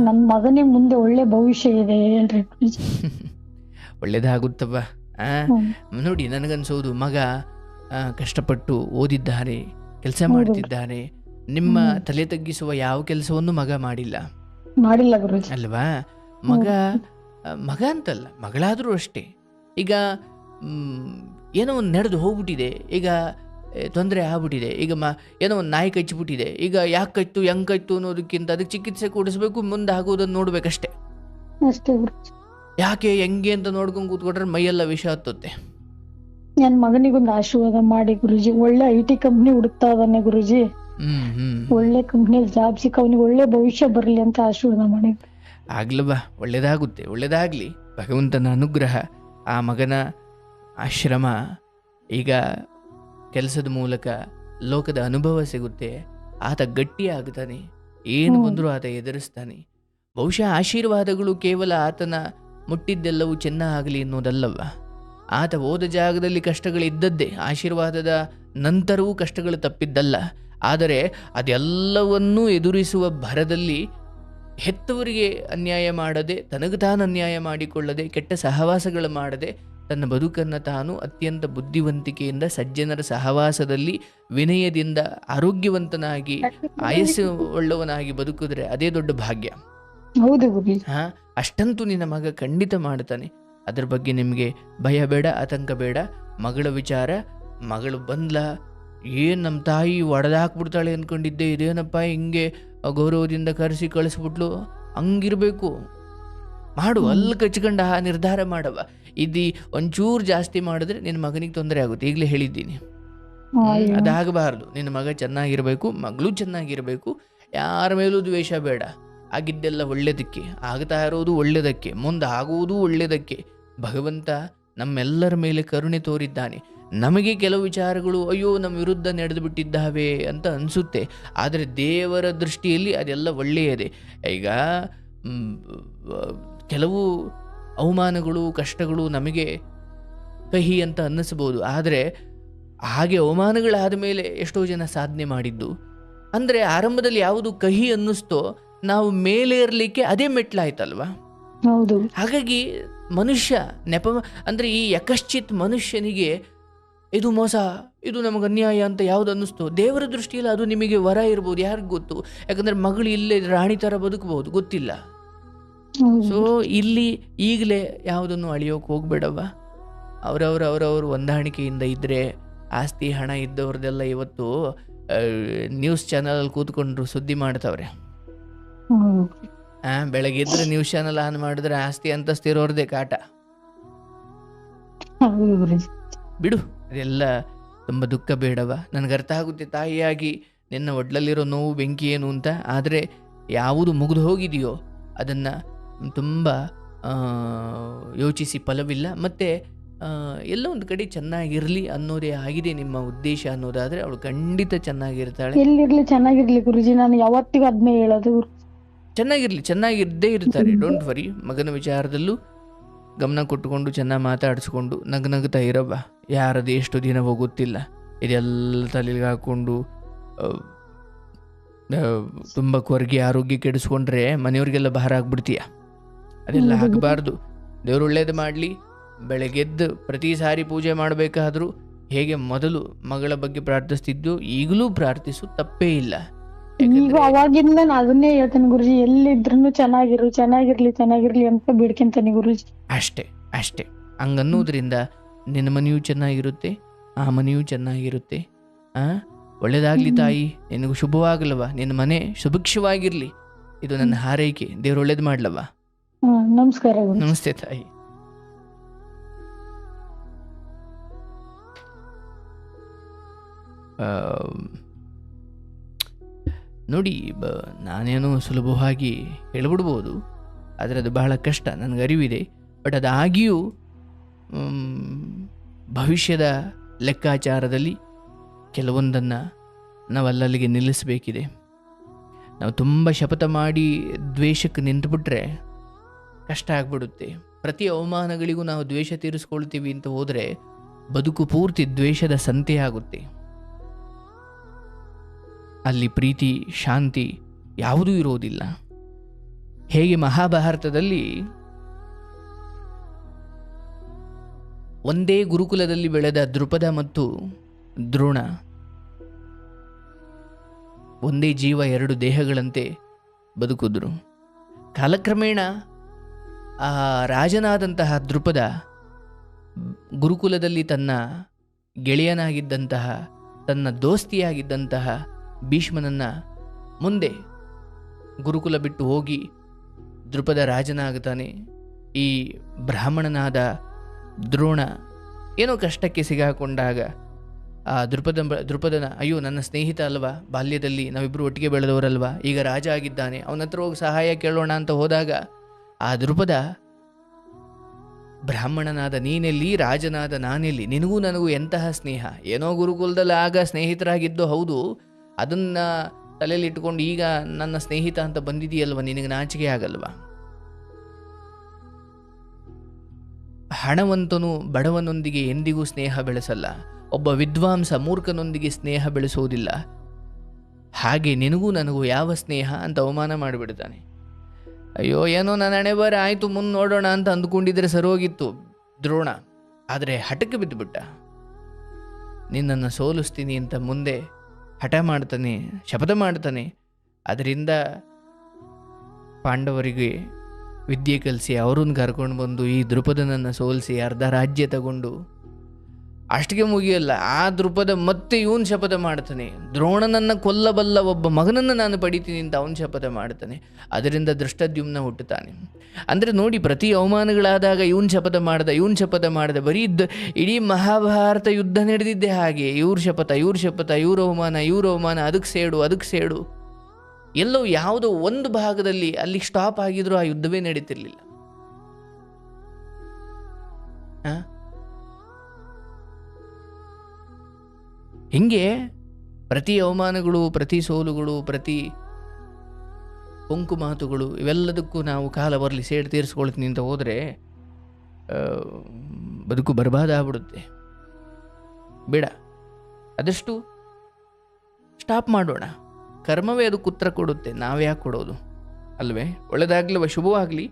ನನ್ನ ಮಗನಿಗೆ ಮುಂದೆ ಒಳ್ಳೆ ಭವಿಷ್ಯ ಇದೆ ಹೇಳ್ರಿ. ಒಳ್ಳೇದಾಗುತ್ತವ. ನೋಡಿ, ನನಗನ್ಸೋದು ಮಗ ಕಷ್ಟಪಟ್ಟು ಓದಿದ್ದಾರೆ, ಕೆಲಸ ಮಾಡ್ತಿದ್ದಾರೆ. ನಿಮ್ಮ ತಲೆ ತಗ್ಗಿಸುವ ಯಾವ ಕೆಲಸವನ್ನು ಮಗ ಮಾಡಿಲ್ಲ ಗುರುಜಿ ಅಲ್ವಾ? ಮಗ ಅಂತಲ್ಲ, ಮಗಳಾದರೂ ಅಷ್ಟೇ. ಈಗ ಏನೋ ಒಂದು ನಡೆದು ಹೋಗ್ಬಿಟ್ಟಿದೆ, ಈಗ ತೊಂದರೆ ಆಗ್ಬಿಟ್ಟಿದೆ, ಈಗ ಏನೋ ಒಂದು ನಾಯಿ ಕಚ್ಚಿಬಿಟ್ಟಿದೆ, ಈಗ ಯಾಕೆ ಕಚ್ಚು ಹೆಂಗೆ ಕಚ್ಚು ಅನ್ನೋದಕ್ಕಿಂತ ಅದಕ್ಕೆ ಚಿಕಿತ್ಸೆ ಕೊಡಿಸ್ಬೇಕು, ಮುಂದೆ ಆಗೋದನ್ನು ನೋಡ್ಬೇಕಷ್ಟೇ. ಯಾಕೆ ಹೆಂಗೆ ಅಂತ ನೋಡ್ಕೊಂಡು ಕೂತ್ಕೊಂಡ್ರೆ ಮೈಯೆಲ್ಲ ವಿಷ ಹತ್ತುತ್ತೆ. ನನ್ನ ಮಗನಿಗೊಂದು ಆಶೀರ್ವಾದ ಮಾಡಿ ಗುರುಜಿ. ಒಳ್ಳೆ IT ಕಂಪ್ನಿ ಹುಡುಕ್ತಾ ಇದ್ದಾನೆ ಗುರುಜಿ. ಒಳ್ಳೆ ಕಂಪ್ನಿಯಲ್ಲಿ ಜಾಬ್ ಸಿಕ್ಕ ಅವನಿಗೆ ಒಳ್ಳೆ ಭವಿಷ್ಯ ಬರಲಿ ಅಂತ ಆಶೀರ್ವಾದ ಮಾಡಿ. ಆಗ್ಲವಾ, ಒಳ್ಳೇದಾಗುತ್ತೆ, ಒಳ್ಳೇದಾಗ್ಲಿ. ಭಗವಂತನ ಅನುಗ್ರಹ, ಆ ಮಗನ ಆಶ್ರಮ, ಈಗ ಕೆಲಸದ ಮೂಲಕ ಲೋಕದ ಅನುಭವ ಸಿಗುತ್ತೆ. ಆತ ಗಟ್ಟಿ ಆಗ್ತಾನೆ, ಏನು ಬಂದರೂ ಆತ ಎದುರಿಸ್ತಾನೆ. ಬಹುಶಃ ಆಶೀರ್ವಾದಗಳು ಕೇವಲ ಆತನ ಮುಟ್ಟಿದ್ದೆಲ್ಲವೂ ಚೆನ್ನಾಗಲಿ ಅನ್ನೋದಲ್ಲವ. ಆತ ಹೋದ ಜಾಗದಲ್ಲಿ ಕಷ್ಟಗಳಿದ್ದದ್ದೇ, ಆಶೀರ್ವಾದದ ನಂತರವೂ ಕಷ್ಟಗಳು ತಪ್ಪಿದ್ದಲ್ಲ. ಆದರೆ ಅದೆಲ್ಲವನ್ನೂ ಎದುರಿಸುವ ಭರದಲ್ಲಿ ಹೆತ್ತವರಿಗೆ ಅನ್ಯಾಯ ಮಾಡದೆ, ತನಗೆ ತಾನು ಅನ್ಯಾಯ ಮಾಡಿಕೊಳ್ಳದೆ, ಕೆಟ್ಟ ಸಹವಾಸಗಳು ಮಾಡದೆ, ತನ್ನ ಬದುಕನ್ನು ತಾನು ಅತ್ಯಂತ ಬುದ್ಧಿವಂತಿಕೆಯಿಂದ ಸಜ್ಜನರ ಸಹವಾಸದಲ್ಲಿ ವಿನಯದಿಂದ ಆರೋಗ್ಯವಂತನಾಗಿ ಆಯಸ್ಸು ಉಳ್ಳವನಾಗಿ ಬದುಕಿದ್ರೆ ಅದೇ ದೊಡ್ಡ ಭಾಗ್ಯ. ಅಷ್ಟಂತೂ ನಿನ್ನ ಮಗ ಖಂಡಿತ ಮಾಡ್ತಾನೆ. ಅದ್ರ ಬಗ್ಗೆ ನಿಮಗೆ ಭಯ ಬೇಡ, ಆತಂಕ ಬೇಡ. ಮಗಳ ವಿಚಾರ, ಮಗಳು ಬಂದ್ಲ, ಏನು ನಮ್ಮ ತಾಯಿ ಒಡೆದಾಕ್ಬಿಡ್ತಾಳೆ ಅಂದ್ಕೊಂಡಿದ್ದೆ, ಇದೇನಪ್ಪ ಹಿಂಗೆ ಗೌರವದಿಂದ ಕರೆಸಿ ಕಳಿಸ್ಬಿಟ್ಲು, ಹಂಗಿರಬೇಕು. ಮಾಡು, ಅಲ್ಲಿ ಕಚ್ಕೊಂಡ ನಿರ್ಧಾರ ಮಾಡವ. ಇದು ಒಂಚೂರು ಜಾಸ್ತಿ ಮಾಡಿದ್ರೆ ನಿನ್ನ ಮಗನಿಗೆ ತೊಂದರೆ ಆಗುತ್ತೆ, ಈಗಲೇ ಹೇಳಿದ್ದೀನಿ. ಅದಾಗಬಾರ್ದು. ನಿನ್ನ ಮಗ ಚೆನ್ನಾಗಿರಬೇಕು, ಮಗಳು ಚೆನ್ನಾಗಿರಬೇಕು, ಯಾರ ಮೇಲೂ ದ್ವೇಷ ಬೇಡ. ಆಗಿದ್ದೆಲ್ಲ ಒಳ್ಳೆಯದಕ್ಕೆ, ಆಗ್ತಾ ಇರೋದು ಒಳ್ಳೆಯದಕ್ಕೆ, ಮುಂದೆ ಆಗುವುದು ಒಳ್ಳೆಯದಕ್ಕೆ. ಭಗವಂತ ನಮ್ಮೆಲ್ಲರ ಮೇಲೆ ಕರುಣೆ ತೋರಿದ್ದಾನೆ. ನಮಗೆ ಕೆಲವು ವಿಚಾರಗಳು ಅಯ್ಯೋ ನಮ್ಮ ವಿರುದ್ಧ ನಡೆದು ಬಿಟ್ಟಿದ್ದಾವೆ ಅಂತ ಅನಿಸುತ್ತೆ, ಆದರೆ ದೇವರ ದೃಷ್ಟಿಯಲ್ಲಿ ಅದೆಲ್ಲ ಒಳ್ಳೆಯದೇ. ಈಗ ಕೆಲವು ಅವಮಾನಗಳು, ಕಷ್ಟಗಳು ನಮಗೆ ಕಹಿ ಅಂತ ಅನ್ನಿಸ್ಬೋದು, ಆದರೆ ಹಾಗೆ ಅವಮಾನಗಳಾದ ಮೇಲೆ ಎಷ್ಟೋ ಜನ ಸಾಧನೆ ಮಾಡಿದ್ದು. ಅಂದರೆ ಆರಂಭದಲ್ಲಿ ಯಾವುದು ಕಹಿ ಅನ್ನಿಸ್ತೋ ನಾವು ಮೇಲೆ ಇರಲಿಕ್ಕೆ ಅದೇ ಮೆಟ್ಲಾಯ್ತಲ್ವಾ. ಹೌದು. ಹಾಗಾಗಿ ಮನುಷ್ಯ ಅಂದರೆ ಈ ಯಕಶ್ಚಿತ್ ಮನುಷ್ಯನಿಗೆ ಇದು ಮೋಸ, ಇದು ನಮಗೆ ಅನ್ಯಾಯ ಅಂತ ಯಾವುದು ಅನ್ನಿಸ್ತೋ ದೇವರ ದೃಷ್ಟಿಯಲ್ಲಿ ಅದು ನಿಮಗೆ ವರ ಇರ್ಬೋದು, ಯಾರಿಗೂ ಗೊತ್ತು. ಯಾಕಂದರೆ ಮಗಳು ಇಲ್ಲೇ ರಾಣಿ ಥರ ಬದುಕಬಹುದು, ಗೊತ್ತಿಲ್ಲ. ಸೊ ಇಲ್ಲಿ ಈಗಲೇ ಯಾವುದನ್ನು ಅಳಿಯೋಕೆ ಹೋಗ್ಬೇಡವ್ವ. ಅವರವರು ಹೊಂದಾಣಿಕೆಯಿಂದ ಇದ್ದರೆ, ಆಸ್ತಿ ಹಣ ಇದ್ದವ್ರದ್ದೆಲ್ಲ ಇವತ್ತು ನ್ಯೂಸ್ ಚಾನಲಲ್ಲಿ ಕೂತ್ಕೊಂಡ್ರು ಸುದ್ದಿ ಮಾಡ್ತವ್ರೆ. ಬೆಳಗ್ಗೆ ಎದ್ರೆ ನ್ಯೂಸ್ ಚಾನಲ್ ಆನ್ ಮಾಡಿದ್ರೆ ಆಸ್ತಿ ಅಂತಸ್ತಿರೋರ್ದೇ ಕಾಟ. ಬಿಡು, ಅದೆಲ್ಲ ತುಂಬ ದುಃಖ ಬೇಡವ. ನನಗೆ ಅರ್ಥ ಆಗುತ್ತೆ ತಾಯಿಯಾಗಿ ನಿನ್ನ ಒಡ್ಲಲ್ಲಿರೋ ನೋವು ಬೆಂಕಿ ಏನು ಅಂತ. ಆದರೆ ಯಾವುದು ಮುಗಿದು ಹೋಗಿದೆಯೋ ಅದನ್ನು ತುಂಬ ಯೋಚಿಸಿ ಫಲವಿಲ್ಲ. ಮತ್ತು ಎಲ್ಲ ಒಂದು ಕಡೆ ಚೆನ್ನಾಗಿರಲಿ ಅನ್ನೋದೇ ಆಗಿದೆ ನಿಮ್ಮ ಉದ್ದೇಶ ಅನ್ನೋದಾದರೆ ಅವಳು ಖಂಡಿತ ಚೆನ್ನಾಗಿರ್ತಾಳೆ. ಎಲ್ಲಿರ್ಲಿ ಚೆನ್ನಾಗಿರ್ಲಿ ಗುರುಜಿ, ನಾನು ಯಾವತ್ತಿಗೂ ಅದನ್ನೇ ಹೇಳೋದು. ಚೆನ್ನಾಗಿದ್ದೇ ಇರ್ತಾರೆ, ಡೋಂಟ್ ವರಿ. ಮಗನ ವಿಚಾರದಲ್ಲೂ ಗಮನ ಕೊಟ್ಟುಕೊಂಡು ಚೆನ್ನಾಗಿ ಮಾತಾಡಿಸ್ಕೊಂಡು ನಗ್ನಗ್ತಾ ಇರವ್ವ. ಯಾರದು ಎಷ್ಟು ದಿನ ಹೋಗುತ್ತಿಲ್ಲ. ಇದೆಲ್ಲ ತಲೆಗೆ ಹಾಕ್ಕೊಂಡು ತುಂಬ ಕೊರಗಿ ಆರೋಗ್ಯ ಕೆಡಿಸ್ಕೊಂಡ್ರೆ ಮನೆಯವ್ರಿಗೆಲ್ಲ ಭಾರ ಆಗ್ಬಿಡ್ತೀಯ. ಅದೆಲ್ಲ ಆಗಬಾರ್ದು. ದೇವ್ರು ಒಳ್ಳೇದು ಮಾಡಲಿ. ಬೆಳಗ್ಗೆದ್ದು ಪ್ರತಿ ಸಾರಿ ಪೂಜೆ ಮಾಡಬೇಕಾದ್ರೂ ಹೇಗೆ ಮೊದಲು ಮಗಳ ಬಗ್ಗೆ ಪ್ರಾರ್ಥಿಸ್ತಿದ್ದು ಈಗಲೂ ಪ್ರಾರ್ಥಿಸು, ತಪ್ಪೇ ಇಲ್ಲ. ಈಗ ಅವಾಗಿಂದ ನಾನು ಅದನ್ನೇ ಹೇಳ್ತೇನೆ ಗುರುಜಿ, ಎಲ್ಲಿದ್ರು ಚೆನ್ನಾಗಿರ್ಲಿ ಅಂತ ಬೇಡ್ಕೊಂತಾನೆ ಗುರುಜಿ. ಅಷ್ಟೇ ಹಂಗನ್ನೋದ್ರಿಂದ ನಿನ್ನ ಮನೆಯೂ ಚೆನ್ನಾಗಿರುತ್ತೆ, ಆ ಮನೆಯೂ ಚೆನ್ನಾಗಿರುತ್ತೆ. ಒಳ್ಳೇದಾಗ್ಲಿ ತಾಯಿ, ನಿನಗೂ ಶುಭವಾಗಲವ, ನಿನ್ನ ಮನೆ ಸುಭಿಕ್ಷವಾಗಿರ್ಲಿ. ಇದು ನನ್ನ ಹಾರೈಕೆ. ದೇವ್ರು ಒಳ್ಳೇದು ಮಾಡ್ಲವ. ನಮಸ್ಕಾರ. ನಮಸ್ತೆ ತಾಯಿ. ನೋಡಿ, ನಾನೇನು ಸುಲಭವಾಗಿ ಹೇಳ್ಬಿಡ್ಬೋದು, ಆದರೆ ಅದು ಬಹಳ ಕಷ್ಟ, ನನಗೆ ಅರಿವಿದೆ. ಬಟ್ ಅದಾಗಿಯೂ ಭವಿಷ್ಯದ ಲೆಕ್ಕಾಚಾರದಲ್ಲಿ ಕೆಲವೊಂದನ್ನು ನಾವು ಅಲ್ಲಲ್ಲಿಗೆ ನಿಲ್ಲಿಸಬೇಕಿದೆ. ನಾವು ತುಂಬ ಶಪಥ ಮಾಡಿ ದ್ವೇಷಕ್ಕೆ ನಿಂತುಬಿಟ್ರೆ ಕಷ್ಟ ಆಗ್ಬಿಡುತ್ತೆ. ಪ್ರತಿ ಅವಮಾನಗಳಿಗೂ ನಾವು ದ್ವೇಷ ತೀರಿಸ್ಕೊಳ್ತೀವಿ ಅಂತ ಹೋದರೆ ಬದುಕು ಪೂರ್ತಿ ದ್ವೇಷದ ಸಂತೆ ಆಗುತ್ತೆ. ಅಲ್ಲಿ ಪ್ರೀತಿ, ಶಾಂತಿ ಯಾವುದೂ ಇರೋದಿಲ್ಲ. ಹೇಗೆ ಮಹಾಭಾರತದಲ್ಲಿ ಒಂದೇ ಗುರುಕುಲದಲ್ಲಿ ಬೆಳೆದ ದ್ರುಪದ ಮತ್ತು ದ್ರೋಣ ಒಂದೇ ಜೀವ ಎರಡು ದೇಹಗಳಂತೆ ಬದುಕಿದ್ರು. ಕಾಲಕ್ರಮೇಣ ಆ ರಾಜನಾದಂತಹ ದ್ರುಪದ ಗುರುಕುಲದಲ್ಲಿ ತನ್ನ ಗೆಳೆಯನಾಗಿದ್ದಂತಹ, ತನ್ನ ದೋಸ್ತಿಯಾಗಿದ್ದಂತಹ ಭೀಷ್ಮನನ್ನು ಮುಂದೆ ಗುರುಕುಲ ಬಿಟ್ಟು ಹೋಗಿ ದ್ರುಪದ ರಾಜನಾಗುತ್ತಾನೆ. ಈ ಬ್ರಾಹ್ಮಣನಾದ ದ್ರೋಣ ಏನೋ ಕಷ್ಟಕ್ಕೆ ಸಿಗಾಕೊಂಡಾಗ ಆ ದ್ರುಪದನ ಅಯ್ಯೋ ನನ್ನ ಸ್ನೇಹಿತ ಅಲ್ವಾ, ಬಾಲ್ಯದಲ್ಲಿ ನಾವಿಬ್ಬರು ಒಟ್ಟಿಗೆ ಬೆಳೆದವರಲ್ವಾ, ಈಗ ರಾಜ ಆಗಿದ್ದಾನೆ, ಅವನ ಹತ್ರ ಹೋಗಿ ಸಹಾಯ ಕೇಳೋಣ ಅಂತ ಹೋದಾಗ ಆ ದ್ರುಪದ ಬ್ರಾಹ್ಮಣನಾದ ನೀನೆಲ್ಲಿ, ರಾಜನಾದ ನಾನೆಲ್ಲಿ, ನಿನಗೂ ನನಗೂ ಎಂತಹ ಸ್ನೇಹ, ಏನೋ ಗುರುಕುಲದಲ್ಲಿ ಆಗ ಸ್ನೇಹಿತರಾಗಿದ್ದು ಹೌದು, ಅದನ್ನು ತಲೆಯಲ್ಲಿ ಇಟ್ಕೊಂಡು ಈಗ ನನ್ನ ಸ್ನೇಹಿತ ಅಂತ ಬಂದಿದೆಯಲ್ವ, ನಿನಗೆ ನಾಚಿಕೆ ಆಗಲ್ವಾ? ಹಣವಂತನು ಬಡವನೊಂದಿಗೆ ಎಂದಿಗೂ ಸ್ನೇಹ ಬೆಳೆಸಲ್ಲ, ಒಬ್ಬ ವಿದ್ವಾಂಸ ಮೂರ್ಖನೊಂದಿಗೆ ಸ್ನೇಹ ಬೆಳೆಸೋದಿಲ್ಲ. ಹಾಗೆ ನಿನಗೂ ನನಗೂ ಯಾವ ಸ್ನೇಹ ಅಂತ ಅವಮಾನ ಮಾಡಿಬಿಡ್ತಾನೆ. ಅಯ್ಯೋ ಏನೋ ನನ್ನ ಹಣೆ ಬರ ಆಯಿತು, ಮುಂದೆ ನೋಡೋಣ ಅಂತ ಅಂದ್ಕೊಂಡಿದ್ರೆ ಸರೋಗಿತ್ತು ದ್ರೋಣ. ಆದರೆ ಹಠಕ್ಕೆ ಬಿದ್ದುಬಿಟ್ಟ. ನಿನ್ನನ್ನು ಸೋಲಿಸ್ತೀನಿ ಅಂತ ಮುಂದೆ ಹಠ ಮಾಡ್ತಾನೆ, ಶಪಥ ಮಾಡ್ತಾನೆ. ಅದರಿಂದ ಪಾಂಡವರಿಗೆ ವಿದ್ಯೆ ಕಲಿಸಿ ಅವ್ರನ್ನ ಕರ್ಕೊಂಡು ಬಂದು ಈ ದ್ರುಪದನನ್ನು ಸೋಲಿಸಿ ಅರ್ಧ ರಾಜ್ಯ ತಗೊಂಡು ಅಷ್ಟಿಗೆ ಮುಗಿಯಲ್ಲ. ಆ ದೃಪದ ಮತ್ತೆ ಇವನು ಶಪಥ ಮಾಡ್ತಾನೆ, ದ್ರೋಣನನ್ನು ಕೊಲ್ಲಬಲ್ಲ ಒಬ್ಬ ಮಗನನ್ನು ನಾನು ಪಡಿತೀನಿ ಅಂತ ಅವನು ಶಪಥ ಮಾಡ್ತಾನೆ. ಅದರಿಂದ ದೃಷ್ಟದ್ಯುಮ್ನ ಹುಟ್ಟುತ್ತಾನೆ. ಅಂದರೆ ನೋಡಿ, ಪ್ರತಿ ಅವಮಾನಗಳಾದಾಗ ಇವನು ಶಪಥ ಮಾಡ್ದ ಬರೀ ಇಡೀ ಮಹಾಭಾರತ ಯುದ್ಧ ನಡೆದಿದ್ದೆ ಹಾಗೆ. ಇವ್ರ ಶಪಥ, ಇವ್ರ ಅವಮಾನ, ಅದಕ್ಕೆ ಸೇಡು ಎಲ್ಲೋ ಯಾವುದೋ ಒಂದು ಭಾಗದಲ್ಲಿ ಅಲ್ಲಿ ಸ್ಟಾಪ್ ಆಗಿದ್ರು ಆ ಯುದ್ಧವೇ ನಡೀತಿರ್ಲಿಲ್ಲ. ಹಿಂಗೆ ಪ್ರತಿ ಅವಮಾನಗಳು, ಪ್ರತಿ ಸೋಲುಗಳು, ಪ್ರತಿ ಕೊಂಕು ಮಾತುಗಳು, ಇವೆಲ್ಲದಕ್ಕೂ ನಾವು ಕಾಲ ಬರಲಿ ಸೇಡು ತೀರಿಸ್ಕೊಳ್ತೀನಿ ಅಂತ ಹೋದರೆ ಬದುಕು ಬರ್ಬಾದ ಆಗ್ಬಿಡುತ್ತೆ. ಬೇಡ, ಆದಷ್ಟು ಸ್ಟಾಪ್ ಮಾಡೋಣ. ಕರ್ಮವೇ ಅದಕ್ಕೆ ಉತ್ತರ ಕೊಡುತ್ತೆ, ನಾವ್ಯಾಕೆ ಕೊಡೋದು ಅಲ್ವೇ? ಒಳ್ಳೆಯದಾಗಲಿ, ಶುಭವಾಗಲಿ.